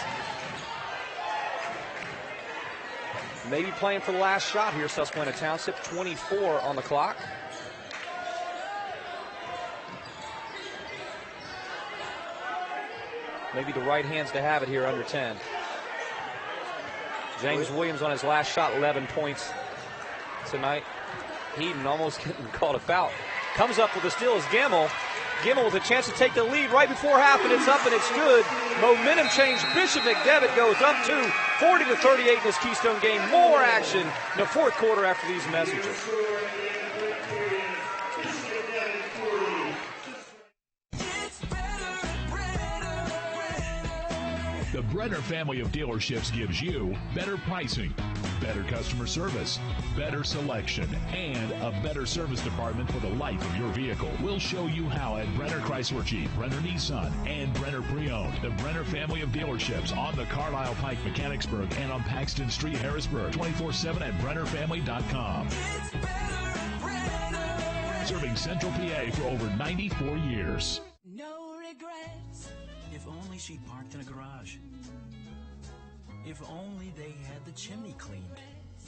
Maybe playing for the last shot here, Susquehanna Township. 24 on the clock. Maybe the right hands to have it here under 10. James Williams on his last shot, 11 points tonight. Heaton almost getting called a foul. Comes up with the steal is Gemmel. Gemmel with a chance to take the lead right before half, and it's up and it's good. Momentum change. Bishop McDevitt goes up to 40-38 in this Keystone game. More action in the fourth quarter after these messages. The Brenner family of dealerships gives you better pricing, better customer service, better selection, and a better service department for the life of your vehicle. We'll show you how at Brenner Chrysler Jeep, Brenner Nissan, and Brenner Pre-Owned. The Brenner family of dealerships on the Carlisle Pike, Mechanicsburg, and on Paxton Street, Harrisburg. 24/7 at BrennerFamily.com. Serving Central PA for over 94 years. No regrets. If only she parked in a garage. If only they had the chimney cleaned.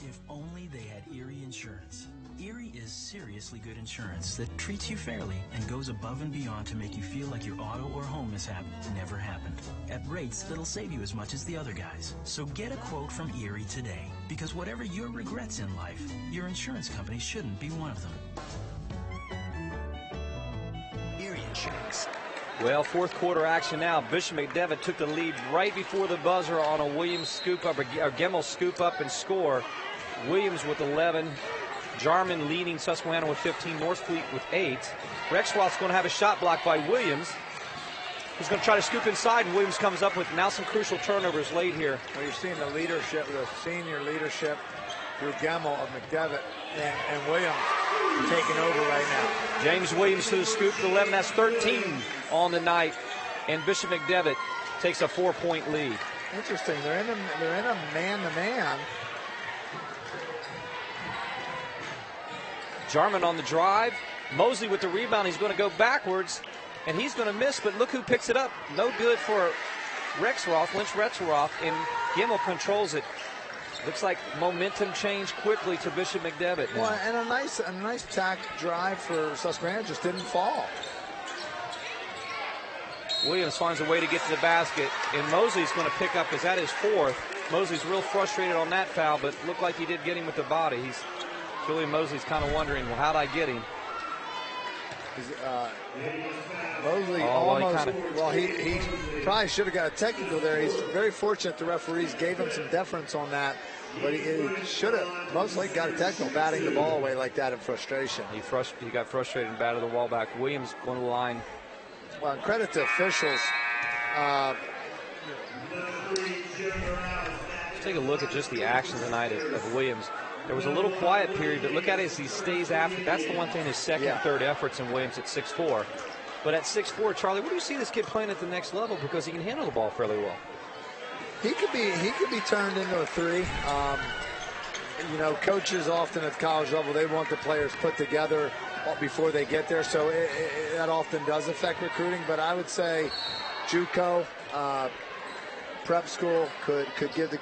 If only they had Erie Insurance. Erie is seriously good insurance that treats you fairly and goes above and beyond to make you feel like your auto or home mishap never happened. At rates that'll save you as much as the other guys. So get a quote from Erie today. Because whatever your regrets in life, your insurance company shouldn't be one of them. Erie Insurance. Well, fourth quarter action now. Bishop McDevitt took the lead right before the buzzer on a Williams scoop up, or Gemmel scoop up and score. Williams with 11. Jarman leading Susquehanna with 15. Northfleet with 8. Rexroth's going to have a shot blocked by Williams. He's going to try to scoop inside, and Williams comes up with now some crucial turnovers late here. Well, you're seeing the leadership, the senior leadership through Gemmel of McDevitt and Williams taking over right now. James Williams to the scoop to 11. That's 13 on the night. And Bishop McDevitt takes a 4-point lead. Interesting. They're in a man-to-man. Jarman on the drive. Mosley with the rebound. He's going to go backwards, and he's going to miss, but look who picks it up. No good for Rexroth, Lynch Rexroth, and Gemmel controls it. Looks like momentum change quickly to Bishop McDevitt now. Well, and a nice tack drive for Susquehanna, just didn't fall. Williams finds a way to get to the basket, and Mosley's going to pick up, is that his fourth. Mosley's real frustrated on that foul, but looked like he did get him with the body. Julian Mosley's kind of wondering, well, how'd I get him? Mosley he probably should have got a technical there. He's very fortunate the referees gave him some deference on that, but he should have most likely got a technical batting the ball away like that in frustration. He got frustrated and batted the ball back. Williams going to the line. Well, credit to officials. Let's take a look at just the action tonight of Williams. There was a little quiet period, but look at it as he stays after. That's the one thing, his second and third efforts in Williams at 6'4". But at 6'4", Charlie, where do you see this kid playing at the next level? Because he can handle the ball fairly well. He could be turned into a 3. You know, coaches often at the college level, they want the players put together before they get there, so that often does affect recruiting. But I would say JUCO, prep school could give the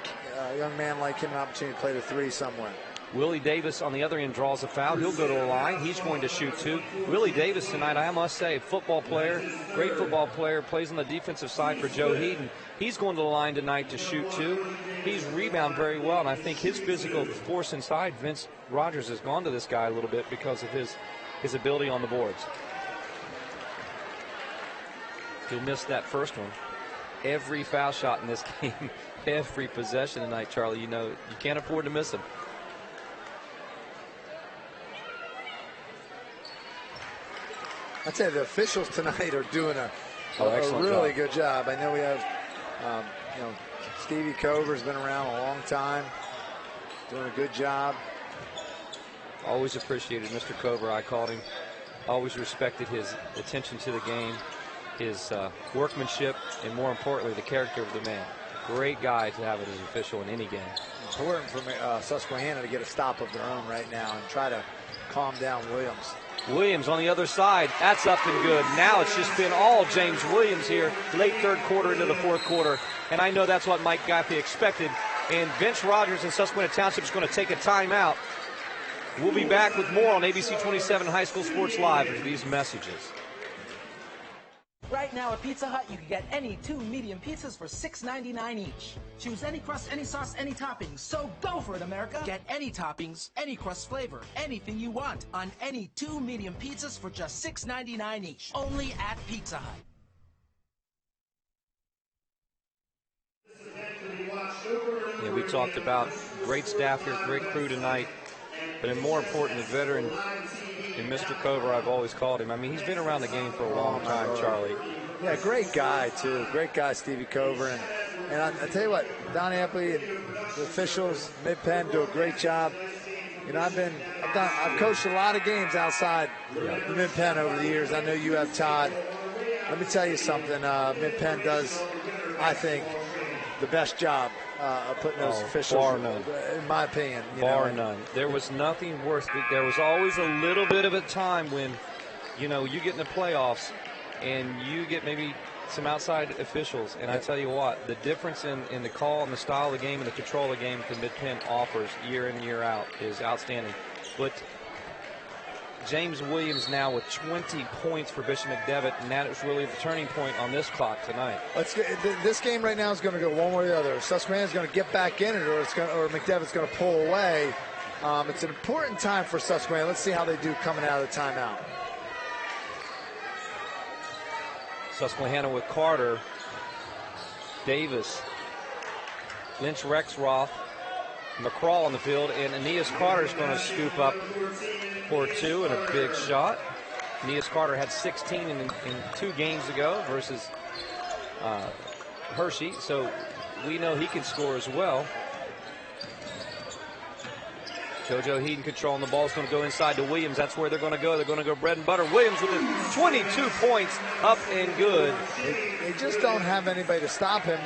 young man like him an opportunity to play the 3 somewhere. Willie Davis on the other end draws a foul. He'll go to the line. He's going to shoot 2. Willie Davis tonight, I must say, football player, great football player, plays on the defensive side for Joe Heaton. He's going to the line tonight to shoot 2. He's rebounded very well, and I think his physical force inside, Vince Rogers has gone to this guy a little bit because of his ability on the boards. He'll miss that first one. Every foul shot in this game, every possession tonight, Charlie, you know, you can't afford to miss them. I'd say the officials tonight are doing a job. really good job. I know we have, you know, Stevie Cover's been around a long time, doing a good job. Always appreciated Mr. Cover. I called him. Always respected his attention to the game, his workmanship, and more importantly, the character of the man. Great guy to have it as an official in any game. Important for Susquehanna to get a stop of their own right now and try to calm down Williams. Williams on the other side. That's up and good. Now it's just been all James Williams here, late third quarter into the fourth quarter. And I know that's what Mike Gaffey expected. And Vince Rogers and Susquehanna Township is going to take a timeout. We'll be back with more on ABC 27 High School Sports Live after these messages. Right now at Pizza Hut, you can get any 2 medium pizzas for $6.99 each. Choose any crust, any sauce, any toppings. So go for it, America. Get any toppings, any crust flavor, anything you want on any 2 medium pizzas for just $6.99 each. Only at Pizza Hut. Yeah, we talked about great staff here, great crew tonight. But more important, the veteran in Mr. Cover, I've always called him. I mean, he's been around the game for a long time, Charlie. Yeah, great guy, too. Great guy, Stevie Cover. And I tell you what, Don Ampley and the officials, Mid-Penn, do a great job. You know, I've coached a lot of games outside the Mid-Penn over the years. I know you have, Todd. Let me tell you something. Mid-Penn does, I think, the best job of putting those officials, bar none. In my opinion. Bar none. There was nothing worse. There was always a little bit of a time when, you know, you get in the playoffs and you get maybe some outside officials. And I tell you what, the difference in the call and the style of the game and the control of the game that Mid-Penn offers year in, year out is outstanding. But James Williams now with 20 points for Bishop McDevitt, and that is really the turning point on this clock tonight. This game right now is going to go one way or the other. Susquehanna's going to get back in it, or McDevitt's going to pull away. It's an important time for Susquehanna. Let's see how they do coming out of the timeout. Susquehanna with Carter, Davis, Lynch Rexroth, McCraw on the field, and Aeneas Carter's going to scoop up for 2 and a big shot. Aeneas Carter had 16 in 2 games ago versus Hershey, so we know he can score as well. JoJo Heaton controlling the ball is going to go inside to Williams. That's where they're going to go. They're going to go bread and butter. Williams with 22 points, up and good. They just don't have anybody to stop him.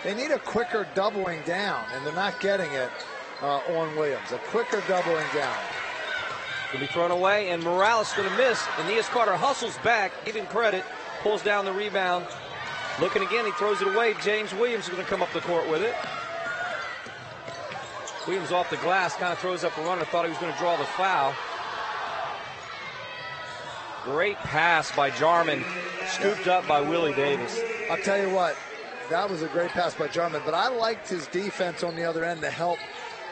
They need a quicker doubling down, and they're not getting it on Williams. A quicker doubling down. Going to be thrown away, and Morales going to miss. Aeneas Carter hustles back, giving credit, pulls down the rebound. Looking again, he throws it away. James Williams is going to come up the court with it. Williams off the glass, kind of throws up a runner, thought he was going to draw the foul. Great pass by Jarman, scooped up by Willie Davis. I'll tell you what, that was a great pass by Jarman, but I liked his defense on the other end to help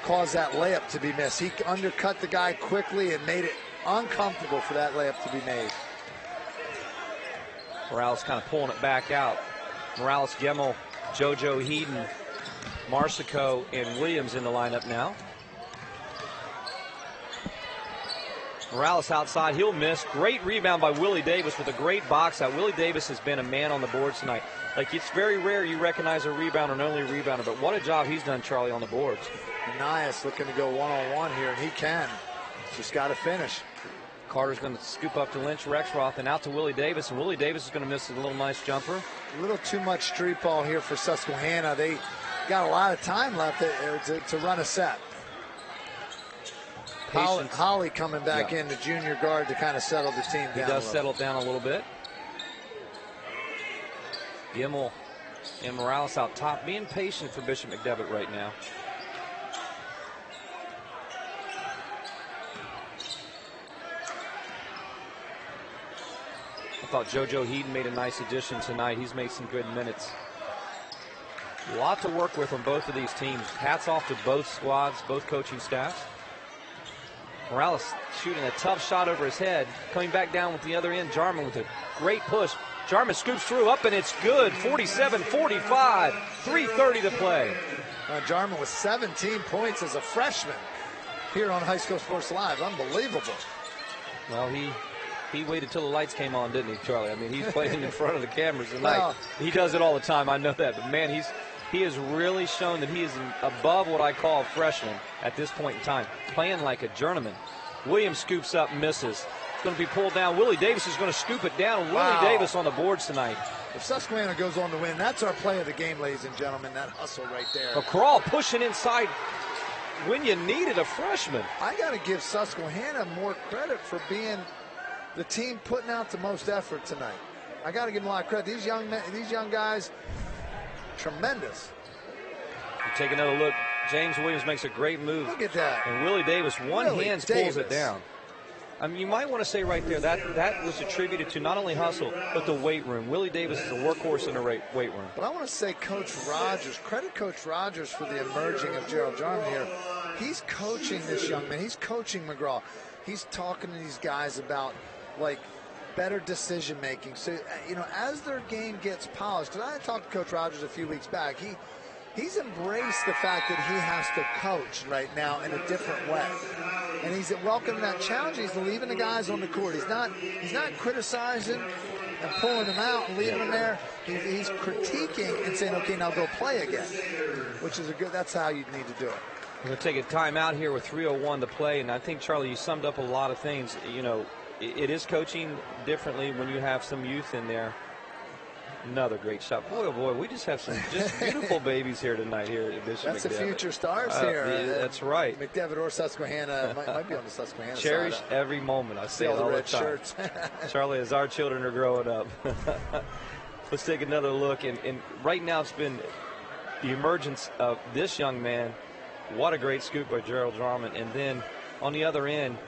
cause that layup to be missed. He undercut the guy quickly and made it uncomfortable for that layup to be made. Morales kind of pulling it back out. Morales, Gemmel, JoJo Heaton, Marsico, and Williams in the lineup now. Morales outside, he'll miss. Great rebound by Willie Davis with a great box out. Willie Davis has been a man on the boards tonight. Like, it's very rare you recognize a rebounder and only a rebounder, but what a job he's done, Charlie, on the boards. Nias looking to go one-on-one here, and he can. Just got to finish. Carter's going to scoop up to Lynch Rexroth and out to Willie Davis, and Willie Davis is going to miss a little nice jumper. A little too much street ball here for Susquehanna. They got a lot of time left to run a set. Holly coming back in, the junior guard, to kind of settle the team down. He does settle down a little bit. Gemmel And Morales out top, being patient for Bishop McDevitt right now. I thought JoJo Heaton made a nice addition tonight. He's made some good minutes. A lot to work with on both of these teams. Hats off to both squads, both coaching staffs. Morales shooting a tough shot over his head. Coming back down with the other end. Jarman with a great push. Jarman scoops through, up, and it's good. 47-45, 3:30 to play. Jarman with 17 points as a freshman here on High School Sports Live. Unbelievable. Well, he waited till the lights came on, didn't he, Charlie? I mean, he's playing in front of the cameras tonight. Well, he does it all the time, I know that. But, man, he has really shown that he is above what I call a freshman at this point in time, playing like a journeyman. Williams scoops up and misses. It's going to be pulled down. Willie Davis is going to scoop it down. Wow. Willie Davis on the boards tonight. If Susquehanna goes on to win, that's our play of the game, ladies and gentlemen, that hustle right there. McCraw pushing inside when you needed a freshman. I got to give Susquehanna more credit for being the team putting out the most effort tonight. I got to give them a lot of credit. These young guys, tremendous. You take another look. James Williams makes a great move. Look at that. And Willie Davis, one-hand pulls it down. I mean, you might want to say right there that was attributed to not only hustle, but the weight room. Willie Davis is a workhorse in the weight room. But I want to say Coach Rogers, credit Coach Rogers for the emerging of Gerald Jarman here. He's coaching this young man. He's coaching McGraw. He's talking to these guys about, like, better decision making. So, you know, as their game gets polished, because I talked to Coach Rogers a few weeks back, he's embraced the fact that he has to coach right now in a different way. And he's welcoming that challenge. He's leaving the guys on the court. He's not criticizing and pulling them out and leaving them there. He's critiquing and saying, okay, now go play again, which is that's how you need to do it. We're going to take a timeout here with 3:01 to play. And I think, Charlie, you summed up a lot of things. You know, it is coaching differently when you have some youth in there. Another great shot. Boy, oh boy, we just have some just beautiful babies here tonight here at Bishop That's McDevitt. The future stars here. That's right. McDevitt or Susquehanna might be on the Susquehanna Cherish side. every moment. I say it all the time. Shirts. Charlie, as our children are growing up. Let's take another look. And right now it's been the emergence of this young man. What a great scoop by Gerald Jarman. And then on the other end,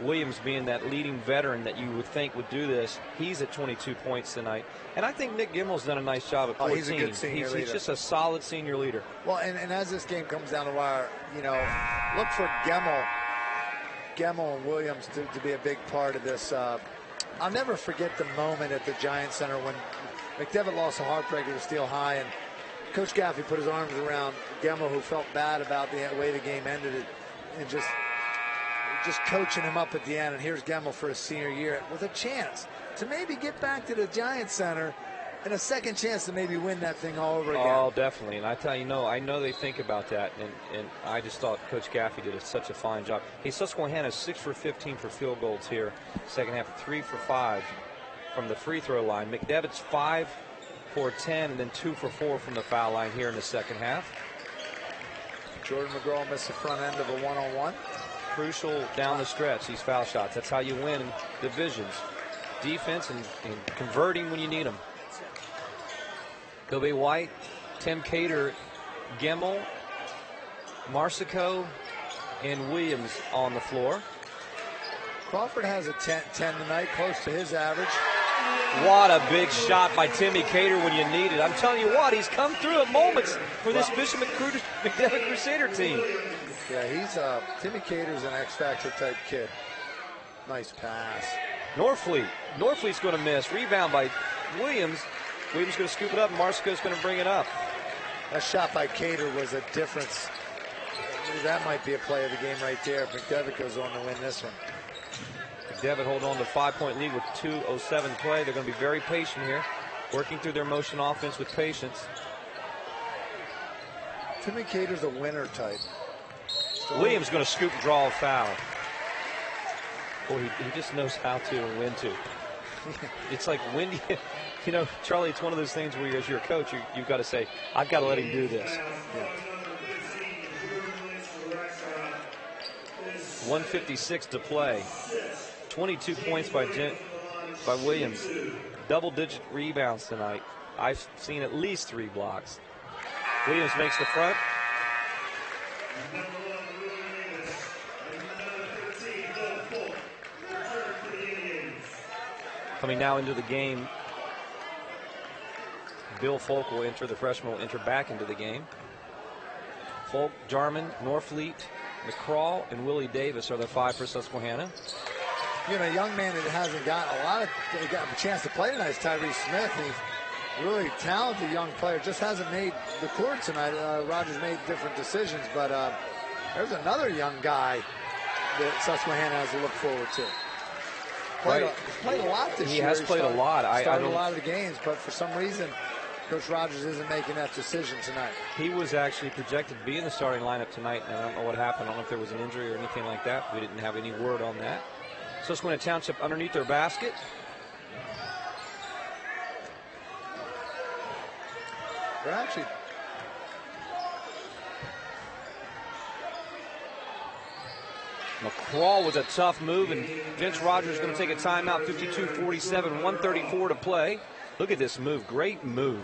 Williams being that leading veteran that you would think would do this. He's at 22 points tonight. And I think Nick Gimmel's done a nice job at 14. He's a good senior leader. He's just a solid senior leader. Well, and as this game comes down the wire, you know, look for Gimmel and Williams to be a big part of this. I'll never forget the moment at the Giant Center when McDevitt lost a heartbreaker to Steel High, and Coach Gaffey put his arms around Gimmel, who felt bad about the way the game ended, and just coaching him up at the end. And here's Gimmel for his senior year with a chance to maybe get back to the Giant Center and a second chance to maybe win that thing all over again. Oh, definitely. And I tell you, I know they think about that, and I just thought Coach Gaffey did such a fine job. Hey, Susquehanna is 6 for 15 for field goals here. Second half, 3 for 5 from the free throw line. McDevitt's 5 for 10, and then 2 for 4 from the foul line here in the second half. Jordan McGraw missed the front end of a one-on-one. Crucial down the stretch, these foul shots. That's how you win divisions. Defense and converting when you need them. Kobe White, Tim Cater, Gimmel, Marsico, and Williams on the floor. Crawford has a 10 tonight, close to his average. What a big shot by Timmy Cater when you need it. I'm telling you what, he's come through at moments for this Bishop McDevitt Crusader team. Yeah, Timmy Cater's an X-Factor type kid. Nice pass. Norfleet's going to miss. Rebound by Williams. Williams going to scoop it up, and Marsico's going to bring it up. That shot by Cater was a difference. That might be a play of the game right there if McDevitt goes on to win this one. McDevitt hold on to 5-point lead with 2:07 to play. They're going to be very patient here, working through their motion offense with patience. Timmy Cater's a winner type. Williams going to scoop and draw a foul. Boy, he just knows how to and when to. It's like when you know, Charlie, it's one of those things where as you're a coach, you've got to say, I've got to let him do this. Yeah. 1:56 to play. 22 points by Williams. Double-digit rebounds tonight. I've seen at least 3 blocks. Williams makes the front. Coming now into the game, Bill Folk will enter. The freshman will enter back into the game. Folk, Jarman, Norfleet, McCraw, and Willie Davis are the 5 for Susquehanna. You know, a young man that hasn't got a chance to play tonight is Tyrese Smith. He's a really talented young player. Just hasn't made the court tonight. Rogers made different decisions, but there's another young guy that Susquehanna has to look forward to. He's played a lot this year. He has played a lot. Started a lot of the games, but for some reason, Coach Rogers isn't making that decision tonight. He was actually projected to be in the starting lineup tonight, and I don't know what happened. I don't know if there was an injury or anything like that. We didn't have any word on that. Susquehanna Township underneath their basket. They're actually... McCraw was a tough move, and Vince Rogers is going to take a timeout. 52-47, 134 to play. Look at this move. Great move.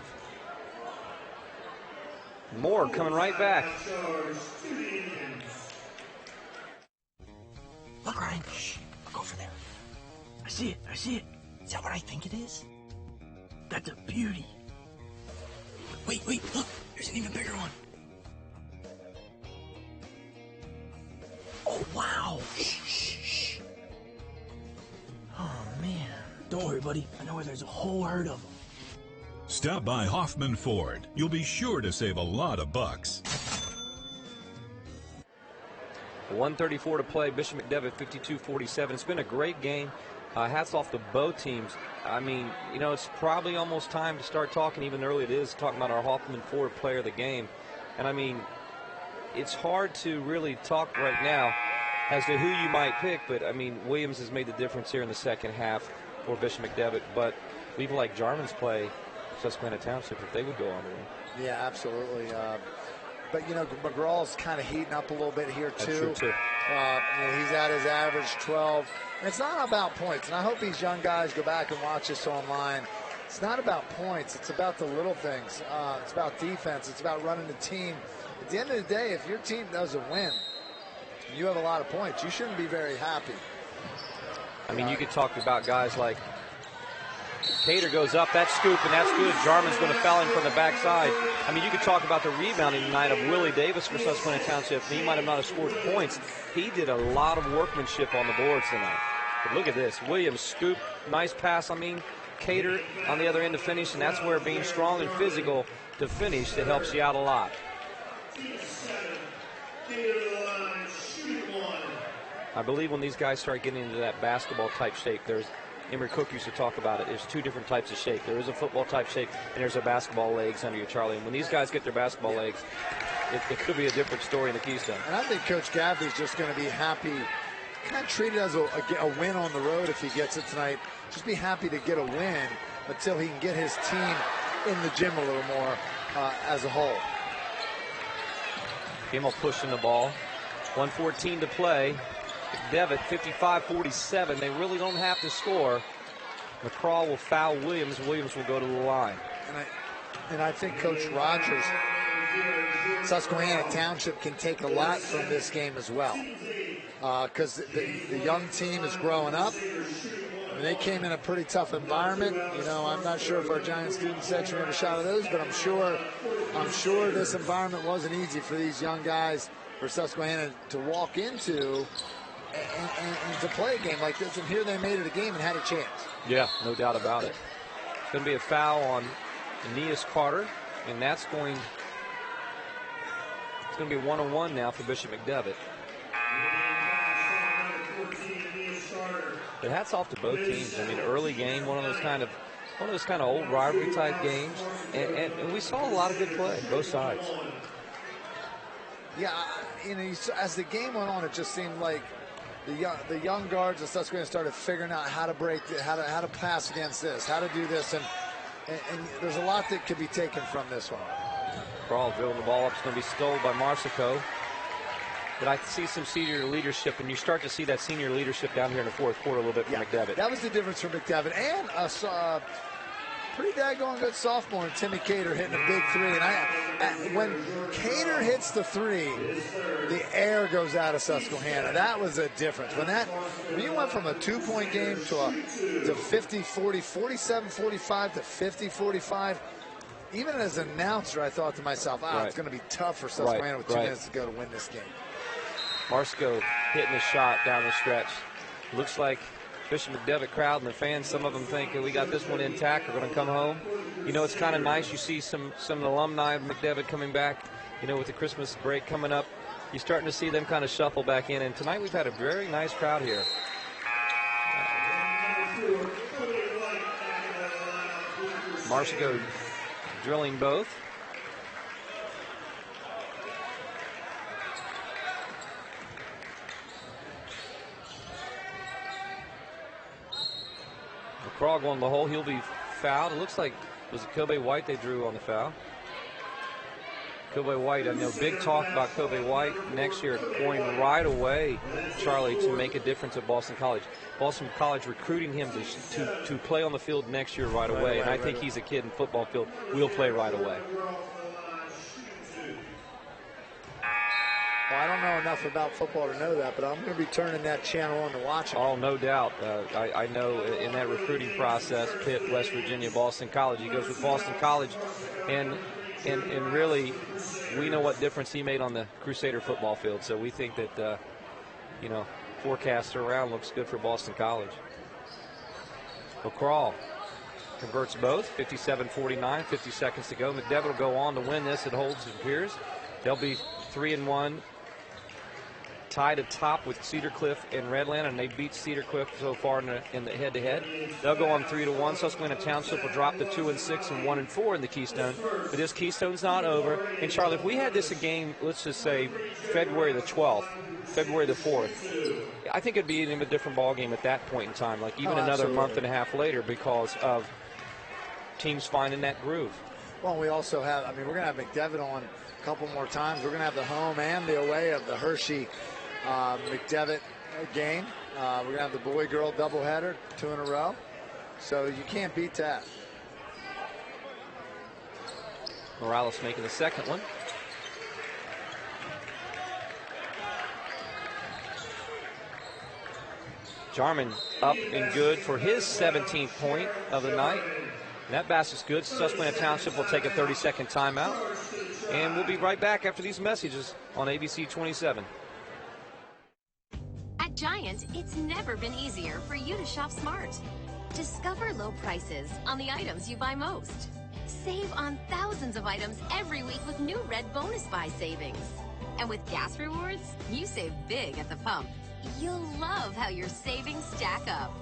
Moore coming right back. Look, Ryan. Shh. Look over there. I see it. I see it. Is that what I think it is? That's a beauty. Wait. Look. There's an even bigger one. Oh, wow. Shh. Oh, man. Don't worry, buddy. I know where there's a whole herd of them. Stop by Hoffman Ford. You'll be sure to save a lot of bucks. 134 to play. Bishop McDevitt 52-47. It's been a great game. Hats off to both teams. I mean, you know, it's probably almost time to start talking, even early it is, talking about our Hoffman Ford player of the game. And I mean, it's hard to really talk right now as to who you might pick, but I mean, Williams has made the difference here in the second half for Bishop McDevitt. But even like Jarman's play, Susquehanna Township, if they would go on to win. Yeah, absolutely. But, you know, McGraw's kind of heating up a little bit here, too. That's true, too. You know, he's at his average 12. And it's not about points. And I hope these young guys go back and watch this online. It's not about points. It's about the little things. It's about defense. It's about running the team. At the end of the day, if your team doesn't win, you have a lot of points, you shouldn't be very happy. I mean, you could talk about guys like Cater goes up, that scoop, and that's good. Jarman's going to foul him from the backside. I mean, you could talk about the rebounding tonight of Willie Davis for Susquehanna Township. He might have not have scored points. He did a lot of workmanship on the boards tonight. But look at this. Williams scoop, nice pass. I mean, Cater on the other end to finish, and that's where being strong and physical to finish, that helps you out a lot. I believe when these guys start getting into that basketball type shape, Emery Cook used to talk about it. There's 2 different types of shape. There is a football type shape, and there's a basketball legs under you, Charlie. And when these guys get their basketball legs, it could be a different story in the Keystone. And I think Coach Gaffney's just going to be happy, kind of treat it as a win on the road if he gets it tonight. Just be happy to get a win until he can get his team in the gym a little more as a whole. Kimmel pushing the ball. 1:14 to play. McDevitt 55-47. They really don't have to score. McCraw will foul Williams. Williams will go to the line. And I think Coach Rogers, Susquehanna Township can take a lot from this game as well. Because the young team is growing up. And they came in a pretty tough environment. You know, I'm not sure if our Giant student section had a shot of those, but I'm sure this environment wasn't easy for these young guys for Susquehanna to walk into and to play a game like this. And here they made it a game and had a chance. Yeah, no doubt about it. It's going to be a foul on Aeneas Carter, and it's going to be 1-on-1 now for Bishop McDevitt. But hats off to both teams. I mean, early game, one of those kind of old rivalry type games, and we saw a lot of good play, both sides. Yeah, you know, as the game went on, it just seemed like the young guards of Susquehanna started figuring out how to break, how to pass against this, how to do this, and there's a lot that could be taken from this one. Crawl drilling the ball up. It's going to be stolen by Marsico. But I see some senior leadership, and you start to see that senior leadership down here in the fourth quarter a little bit from McDevitt. That was the difference for McDevitt. And pretty daggone good sophomore, and Timmy Cater hitting a big three. And when Cater hits the three, the air goes out of Susquehanna. That was a difference. When you went from a 2-point game to 50-40, 47-45 to 50-45, even as an announcer, I thought to myself, it's going to be tough for Susquehanna with 2 minutes to go to win this game. Marsko hitting a shot down the stretch. Looks like Bishop McDevitt crowd and the fans, some of them think we got this one intact, we're going to come home. You know, it's kind of nice. You see some alumni of McDevitt coming back, you know, with the Christmas break coming up. You're starting to see them kind of shuffle back in. And tonight we've had a very nice crowd here. Marsko drilling both. McCraw going the hole. He'll be fouled. It looks like it was Kobe White they drew on the foul. Kobe White, I know big talk about Kobe White next year going right away, Charlie, to make a difference at Boston College. Boston College recruiting him to play on the field next year right away, and I think he's a kid in football field will play right away. Well, I don't know enough about football to know that, but I'm going to be turning that channel on to watch it. Oh, no doubt. I know in that recruiting process, Pitt, West Virginia, Boston College, he goes with Boston College, and really, we know what difference he made on the Crusader football field. So we think that, you know, forecast around looks good for Boston College. McCraw converts both, 57-49, 50 seconds to go. McDevitt will go on to win this. It holds, it appears. They'll be 3-1. Tied atop with Cedar Cliff and Redland, and they beat Cedar Cliff so far in the head-to-head. They'll go on 3-1. Susquehanna Township will drop to 2-6 and 1-4 in the Keystone. But this Keystone's not over. And Charlie, if we had this a game, let's just say February the 12th, February the 4th, I think it'd be even a different ball game at that point in time, like even another month and a half later, because of teams finding that groove. Well, we also have, I mean, we're going to have McDevitt on a couple more times. We're going to have the home and the away of the Hershey McDevitt game. We're going to have the boy-girl doubleheader, 2 in a row. So you can't beat that. Morales making the second one. Jarman up and good for his 17th point of the night. And that basket's good. Susquehanna Township will take a 30-second timeout. And we'll be right back after these messages on ABC 27. At Giant, it's never been easier for you to shop smart. Discover low prices on the items you buy most. Save on thousands of items every week with new Red Bonus Buy savings. And with gas rewards, you save big at the pump. You'll love how your savings stack up.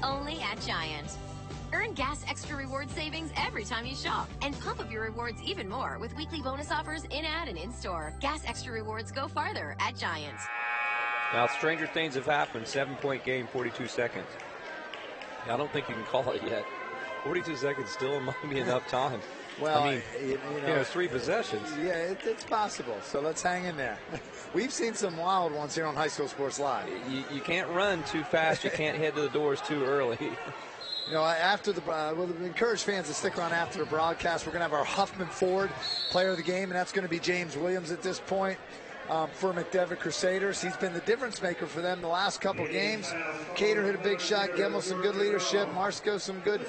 Only at Giant. Earn Gas Extra Reward savings every time you shop. And pump up your rewards even more with weekly bonus offers in-ad and in-store. Gas Extra Rewards go farther at Giant. Now, stranger things have happened. 7-point game, 42 seconds. I don't think you can call it yet. 42 seconds still might be enough time. Well, I mean, you know, 3 possessions. Yeah, it's possible. So let's hang in there. We've seen some wild ones here on High School Sports Live. You can't run too fast. You can't head to the doors too early. You know, after the we'll encourage fans to stick around after the broadcast. We're going to have our Huffman Ford player of the game, and that's going to be James Williams at this point for McDevitt Crusaders. He's been the difference maker for them the last couple games. Cater hit a big shot. Gemmel some good leadership. Marsko some good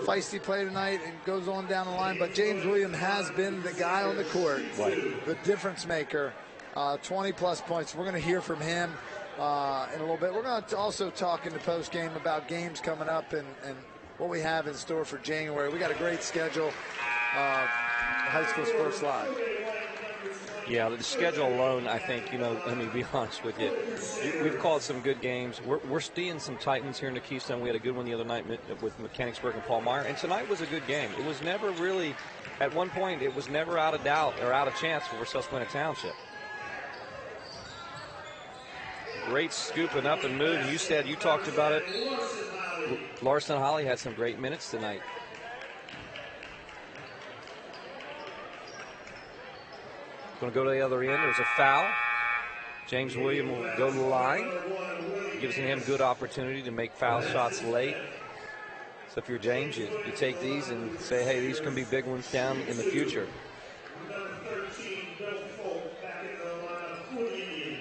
feisty play tonight, and goes on down the line. But James Williams has been the guy on the court, the difference maker. 20-plus points. We're going to hear from him in a little bit. We're going to also talk in the post game about games coming up and what we have in store for January. We got a great schedule. High School Sports Live. Yeah, the schedule alone, I think, you know, let me be honest with you. We've called some good games. We're seeing some Titans here in the Keystone. We had a good one the other night with Mechanicsburg and Paul Meyer. And tonight was a good game. It was never really, at one point, it was never out of doubt or out of chance for Susquehanna Township. Great scooping up and move. You talked about it. Larson Holly had some great minutes tonight. Going to go to the other end. There's a foul. James Williams will go to the line. Gives him good opportunity to make foul shots late. So if you're James, you take these and say, hey, these can be big ones down in the future.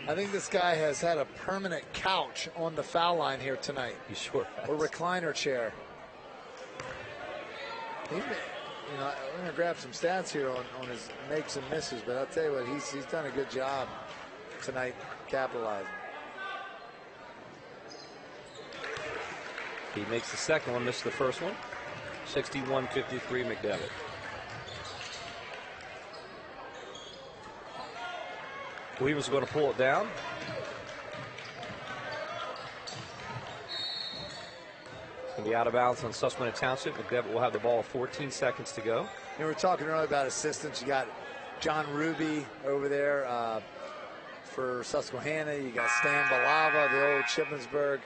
I think this guy has had a permanent couch on the foul line here tonight. He sure has. Or recliner chair. I'm going to grab some stats here on his makes and misses, but I'll tell you what, he's done a good job tonight capitalizing. He makes the second one, missed the first one. 61-53 McDevitt. Weaver's going to pull it down. It's going to be out of bounds on Susquehanna Township. McDevitt will have the ball with 14 seconds to go. We were talking earlier about assistants. You got John Ruby over there for Susquehanna. You got Stan Balava, the old Shippensburg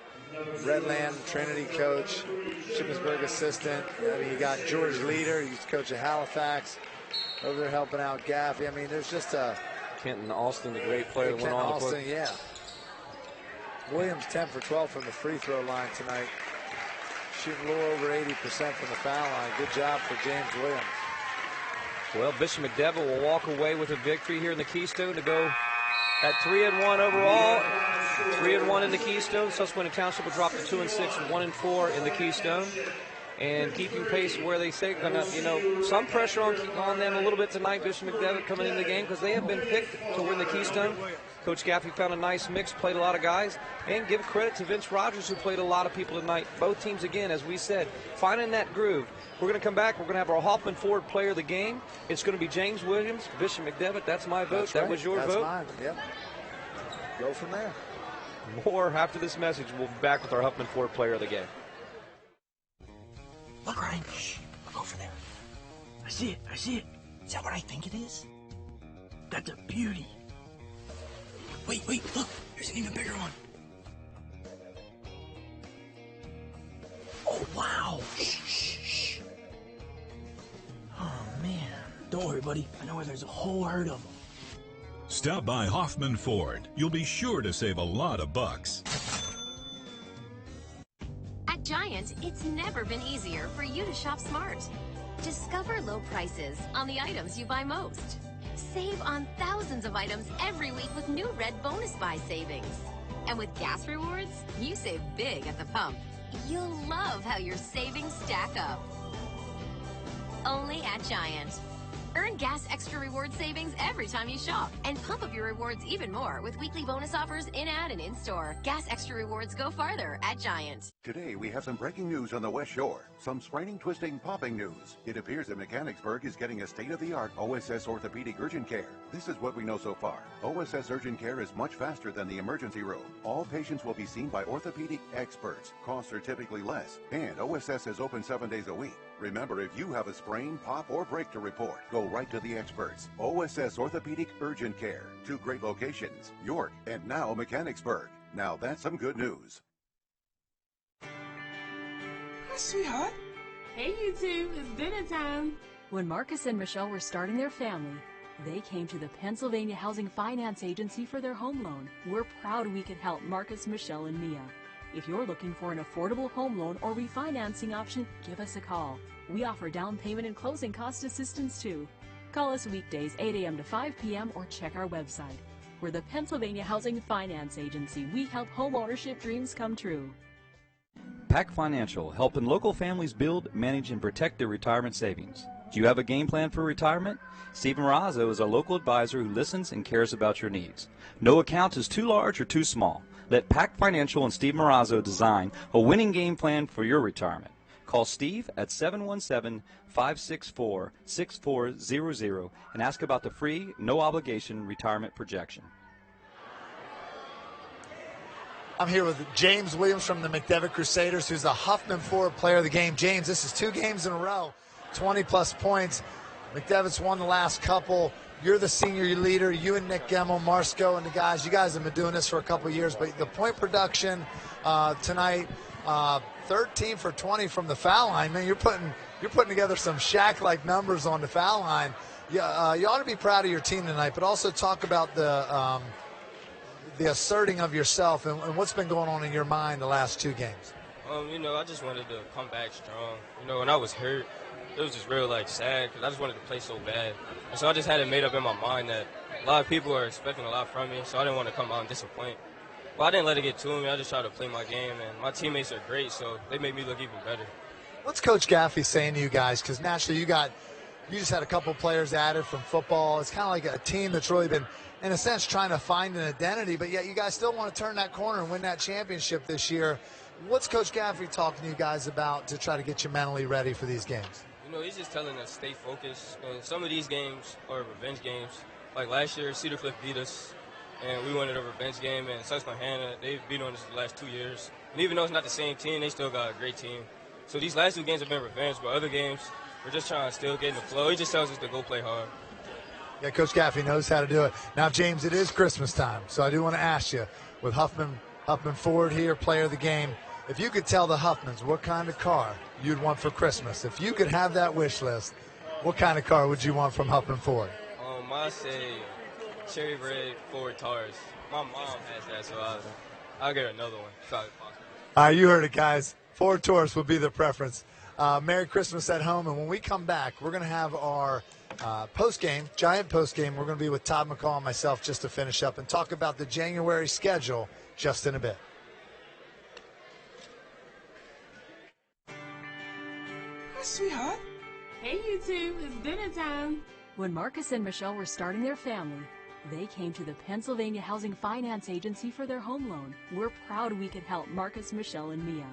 Redland Trinity coach, Shippensburg assistant. You got George Leader, he's coach at Halifax, over there helping out Gaffey. I mean, there's just a Kenton Austin, the great player that went on the court. Yeah. Williams 10 for 12 from the free throw line tonight. Shooting a little over 80% from the foul line. Good job for James Williams. Well, Bishop McDevitt will walk away with a victory here in the Keystone to go at 3-1 overall. 3-1 in the Keystone. Susquehanna Township will drop to 2-6 and 1-4 in the Keystone. And keeping pace where they say, some pressure on them a little bit tonight, Bishop McDevitt coming into the game because they have been picked to win the Keystone. Coach Gaffey found a nice mix, played a lot of guys, and give credit to Vince Rogers who played a lot of people tonight. Both teams, again, as we said, finding that groove. We're going to come back. We're going to have our Hoffman Ford player of the game. It's going to be James Williams, Bishop McDevitt. That's my vote. That's that right. was your That's vote. Mine. Yep. Go from there. More after this message. We'll be back with our Huffman Ford player of the game. Look, Ryan. Shh. Look over there. I see it. I see it. Is that what I think it is? That's a beauty. Wait. Look. There's an even bigger one. Oh, wow. Shh. Oh, man. Don't worry, buddy. I know where there's a whole herd of them. Stop by Hoffman Ford. You'll be sure to save a lot of bucks. At Giant, it's never been easier for you to shop smart. Discover low prices on the items you buy most. Save on thousands of items every week with new Red Bonus Buy savings. And with gas rewards, you save big at the pump. You'll love how your savings stack up. Only at Giant. Earn Gas Extra Reward savings every time you shop. And pump up your rewards even more with weekly bonus offers in-ad and in-store. Gas Extra Rewards go farther at Giant. Today, we have some breaking news on the West Shore. Some spraining, twisting, popping news. It appears that Mechanicsburg is getting a state-of-the-art OSS orthopedic urgent care. This is what we know so far. OSS urgent care is much faster than the emergency room. All patients will be seen by orthopedic experts. Costs are typically less. And OSS is open 7 days a week. Remember, if you have a sprain, pop, or break to report, go right to the experts. OSS Orthopedic Urgent Care. 2 great locations, York and now Mechanicsburg. Now that's some good news. Hi, sweetheart. Hey, you two. It's dinner time. When Marcus and Michelle were starting their family, they came to the Pennsylvania Housing Finance Agency for their home loan. We're proud we could help Marcus, Michelle, and Mia. If you're looking for an affordable home loan or refinancing option, give us a call. We offer down payment and closing cost assistance too. Call us weekdays 8 a.m. to 5 p.m. or check our website. We're the Pennsylvania Housing Finance Agency. We help home ownership dreams come true. PAC Financial, helping local families build, manage, and protect their retirement savings. Do you have a game plan for retirement? Stephen Razzo is a local advisor who listens and cares about your needs. No account is too large or too small. Let PAC Financial and Steve Marazzo design a winning game plan for your retirement. Call Steve at 717-564-6400 and ask about the free, no-obligation retirement projection. I'm here with James Williams from the McDevitt Crusaders, who's the Huffman Ford player of the game. James, this is 2 games in a row, 20-plus points. McDevitt's won the last couple. You're the senior leader. You and Nick Gemmel, Marsco, and the guys. You guys have been doing this for a couple of years, but the point production tonight, 13 for 20 from the foul line. Man, you're putting together some Shaq-like numbers on the foul line. You ought to be proud of your team tonight, but also talk about the asserting of yourself and what's been going on in your mind the last 2 games. You know, I just wanted to come back strong. You know, when I was hurt, it was just real, like, sad because I just wanted to play so bad. And so I just had it made up in my mind that a lot of people are expecting a lot from me, so I didn't want to come out and disappoint. But I didn't let it get to me. I just tried to play my game, and my teammates are great, so they made me look even better. What's Coach Gaffey saying to you guys? Because naturally you just had a couple players added from football. It's kind of like a team that's really been, in a sense, trying to find an identity, but yet you guys still want to turn that corner and win that championship this year. What's Coach Gaffey talking to you guys about to try to get you mentally ready for these games? You know, he's just telling us stay focused. And some of these games are revenge games. Like last year, Cedar Cliff beat us, and we wanted a revenge game. And Susquehanna, they've beat on us the last 2 years. And even though it's not the same team, they still got a great team. So these last 2 games have been revenge, but other games, we're just trying to still get in the flow. He just tells us to go play hard. Yeah, Coach Gaffey knows how to do it. Now, James, it is Christmas time, so I do want to ask you, with Huffman Ford here, player of the game, if you could tell the Huffmans what kind of car you'd want for Christmas, if you could have that wish list, what kind of car would you want from Huffman Ford? I say cherry red Ford Taurus. My mom has that, so I'll get another one. Probably possible. All right, you heard it, guys. Ford Taurus will be their preference. Merry Christmas at home, and when we come back, we're going to have our post-game, giant post-game. We're going to be with Todd McCall and myself just to finish up and talk about the January schedule just in a bit. Hi, sweetheart. Hey, you two. It's dinner time. When Marcus and Michelle were starting their family, they came to the Pennsylvania Housing Finance Agency for their home loan. We're proud we could help Marcus, Michelle, and Mia.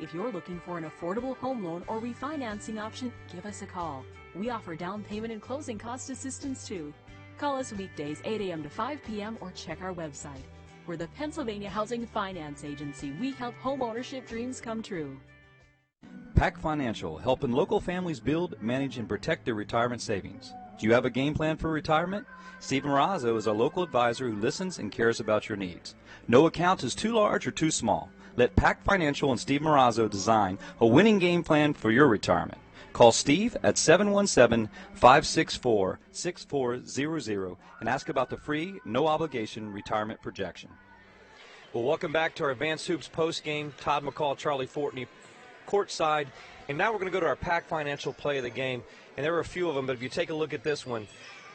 If you're looking for an affordable home loan or refinancing option, give us a call. We offer down payment and closing cost assistance too. Call us weekdays 8 a.m. to 5 p.m. or check our website. We're the Pennsylvania Housing Finance Agency. We help home ownership dreams come true. PAC Financial, helping local families build, manage, and protect their retirement savings. Do you have a game plan for retirement? Steve Marazzo is a local advisor who listens and cares about your needs. No account is too large or too small. Let PAC Financial and Steve Marazzo design a winning game plan for your retirement. Call Steve at 717-564-6400 and ask about the free, no-obligation retirement projection. Well, welcome back to our Advanced Hoops post-game. Todd McCall, Charlie Fortney, courtside. And now we're going to go to our PAC Financial play of the game. And there were a few of them, but if you take a look at this one,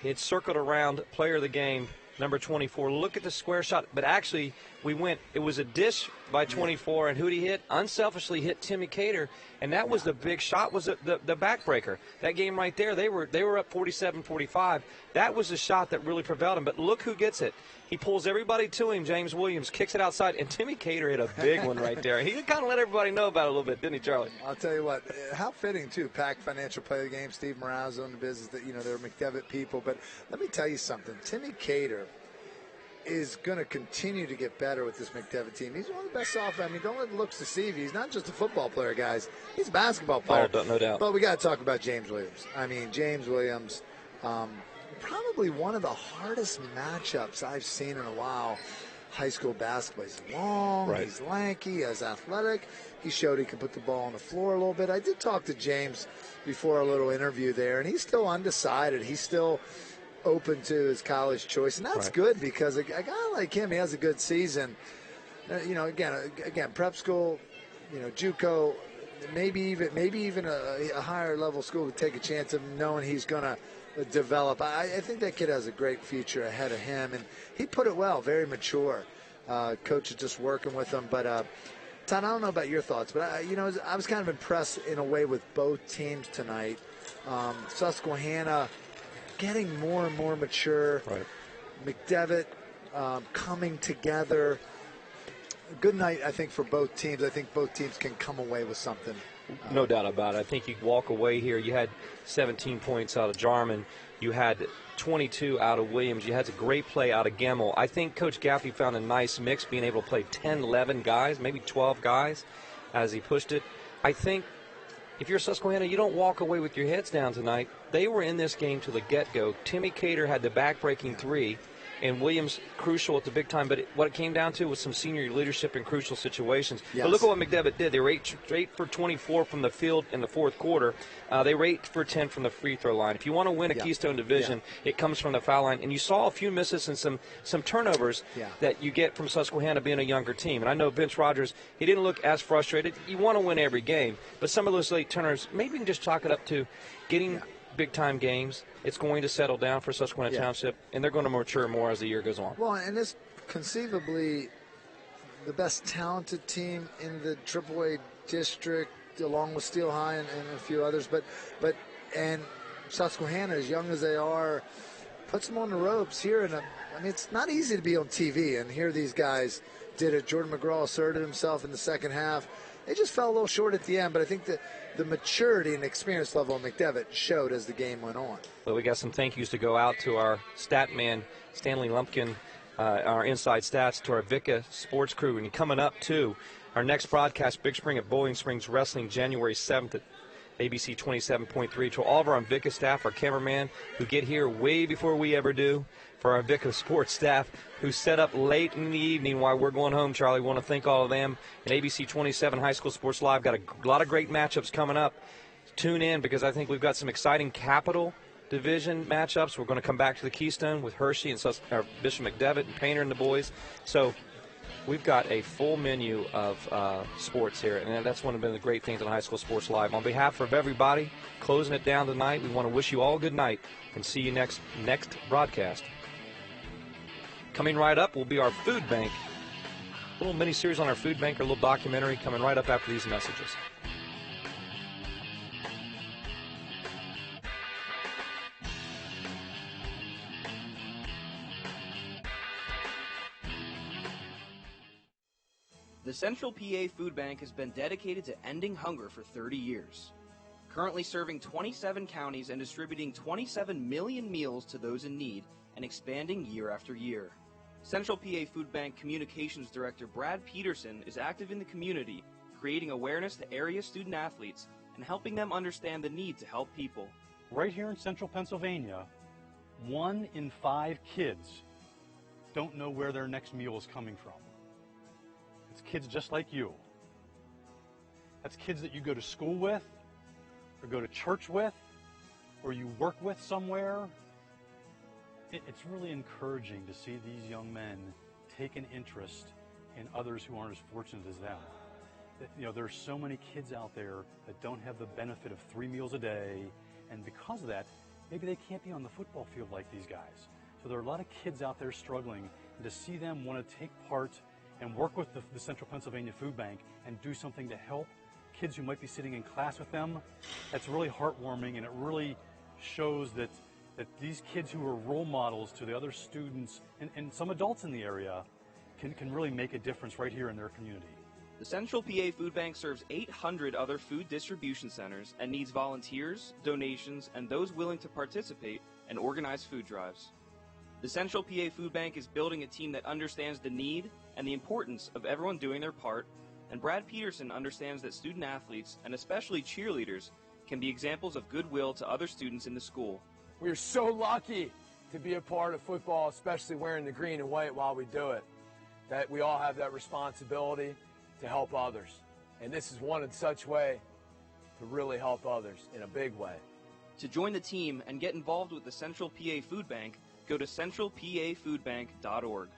it's circled around player of the game, number 24. Look at the square shot. But actually, it was a dish by 24, and who'd he hit? Unselfishly hit Timmy Cater, and that was the big shot, was the backbreaker. That game right there, they were up 47-45. That was the shot that really prevailed him. But look who gets it. He pulls everybody to him, James Williams, kicks it outside, and Timmy Cater hit a big one right there. He kind of let everybody know about it a little bit, didn't he, Charlie? I'll tell you what, how fitting, too. PAC Financial play of the game, Steve Marazzo in the business, that they're McDevitt people. But let me tell you something. Timmy Cater is going to continue to get better with this McDevitt team. He's one of the best off. I mean, don't let the looks deceive you. He's not just a football player, guys. He's a basketball player. Oh, no doubt. But we got to talk about James Williams. I mean, James Williams, probably one of the hardest matchups I've seen in a while. High school basketball. He's long, right. He's lanky, he's athletic. He showed he could put the ball on the floor a little bit. I did talk to James before our little interview there, and he's still undecided. He's still open to his college choice, and that's good because a guy like him, he has a good season. Again, prep school, JUCO, maybe even a higher level school would take a chance of knowing he's going to develop. I think that kid has a great future ahead of him, and he put it well, very mature. Coach is just working with him, but Todd, I don't know about your thoughts, but I was kind of impressed in a way with both teams tonight. Susquehanna getting more and more mature. Right. McDevitt coming together. Good night, I think, for both teams. I think both teams can come away with something. No doubt about it. I think you walk away here. You had 17 points out of Jarman. You had 22 out of Williams. You had a great play out of Gemmel. I think Coach Gaffey found a nice mix, being able to play 10, 11 guys, maybe 12 guys as he pushed it. I think if you're Susquehanna, you don't walk away with your heads down tonight. They were in this game to the get-go. Timmy Cater had the back-breaking three. and Williams crucial at the big time, but what it came down to was some senior leadership in crucial situations. Yes. But look at what McDevitt did. They were 8 for 24 from the field in the fourth quarter. They were 8 for 10 from the free throw line. If you want to win a Keystone division, it comes from the foul line. And you saw a few misses and some turnovers that you get from Susquehanna being a younger team. And I know Vince Rogers, he didn't look as frustrated. You want to win every game, but some of those late turnovers, maybe you can just chalk it up to getting big-time games. It's going to settle down for Susquehanna Township, and they're going to mature more as the year goes on. Well, and it's conceivably the best talented team in the AAA district, along with Steel High and a few others. But Susquehanna, as young as they are, puts them on the ropes here. And I mean, it's not easy to be on TV, and here these guys did it. Jordan McGraw asserted himself in the second half. They just fell a little short at the end, but I think that the maturity and experience level of McDevitt showed as the game went on. Well, we got some thank yous to go out to our stat man, Stanley Lumpkin, our inside stats, to our Vica sports crew. And coming up, too, our next broadcast, Big Spring at Bowling Springs Wrestling, January 7th at ABC 27.3. To all of our Vica staff, our cameraman, who get here way before we ever do. For our Vica sports staff who set up late in the evening while we're going home, Charlie, we want to thank all of them. And ABC 27 High School Sports Live got a lot of great matchups coming up. Tune in because I think we've got some exciting Capital Division matchups. We're going to come back to the Keystone with Hershey and Bishop McDevitt and Painter and the boys. So we've got a full menu of sports here, and that's one of the great things on High School Sports Live. On behalf of everybody closing it down tonight, we want to wish you all good night and see you next broadcast. Coming right up will be our food bank. A little mini-series on our food bank, or a little documentary coming right up after these messages. The Central PA Food Bank has been dedicated to ending hunger for 30 years. Currently serving 27 counties and distributing 27 million meals to those in need and expanding year after year. Central PA Food Bank Communications Director Brad Peterson is active in the community, creating awareness to area student athletes and helping them understand the need to help people. Right here in central Pennsylvania, 1 in 5 kids don't know where their next meal is coming from. It's kids just like you. That's kids that you go to school with, or go to church with, or you work with somewhere. It's really encouraging to see these young men take an interest in others who aren't as fortunate as them. You know, there's so many kids out there that don't have the benefit of 3 meals a day, and because of that, maybe they can't be on the football field like these guys. So there are a lot of kids out there struggling, and to see them want to take part and work with the Central Pennsylvania Food Bank and do something to help kids who might be sitting in class with them, that's really heartwarming, and it really shows that these kids who are role models to the other students and some adults in the area can really make a difference right here in their community. The Central PA Food Bank serves 800 other food distribution centers and needs volunteers, donations, and those willing to participate and organize food drives. The Central PA Food Bank is building a team that understands the need and the importance of everyone doing their part, and Brad Peterson understands that student athletes, and especially cheerleaders, can be examples of goodwill to other students in the school. We're so lucky to be a part of football, especially wearing the green and white while we do it, that we all have that responsibility to help others. And this is one such way to really help others in a big way. To join the team and get involved with the Central PA Food Bank, go to centralpafoodbank.org.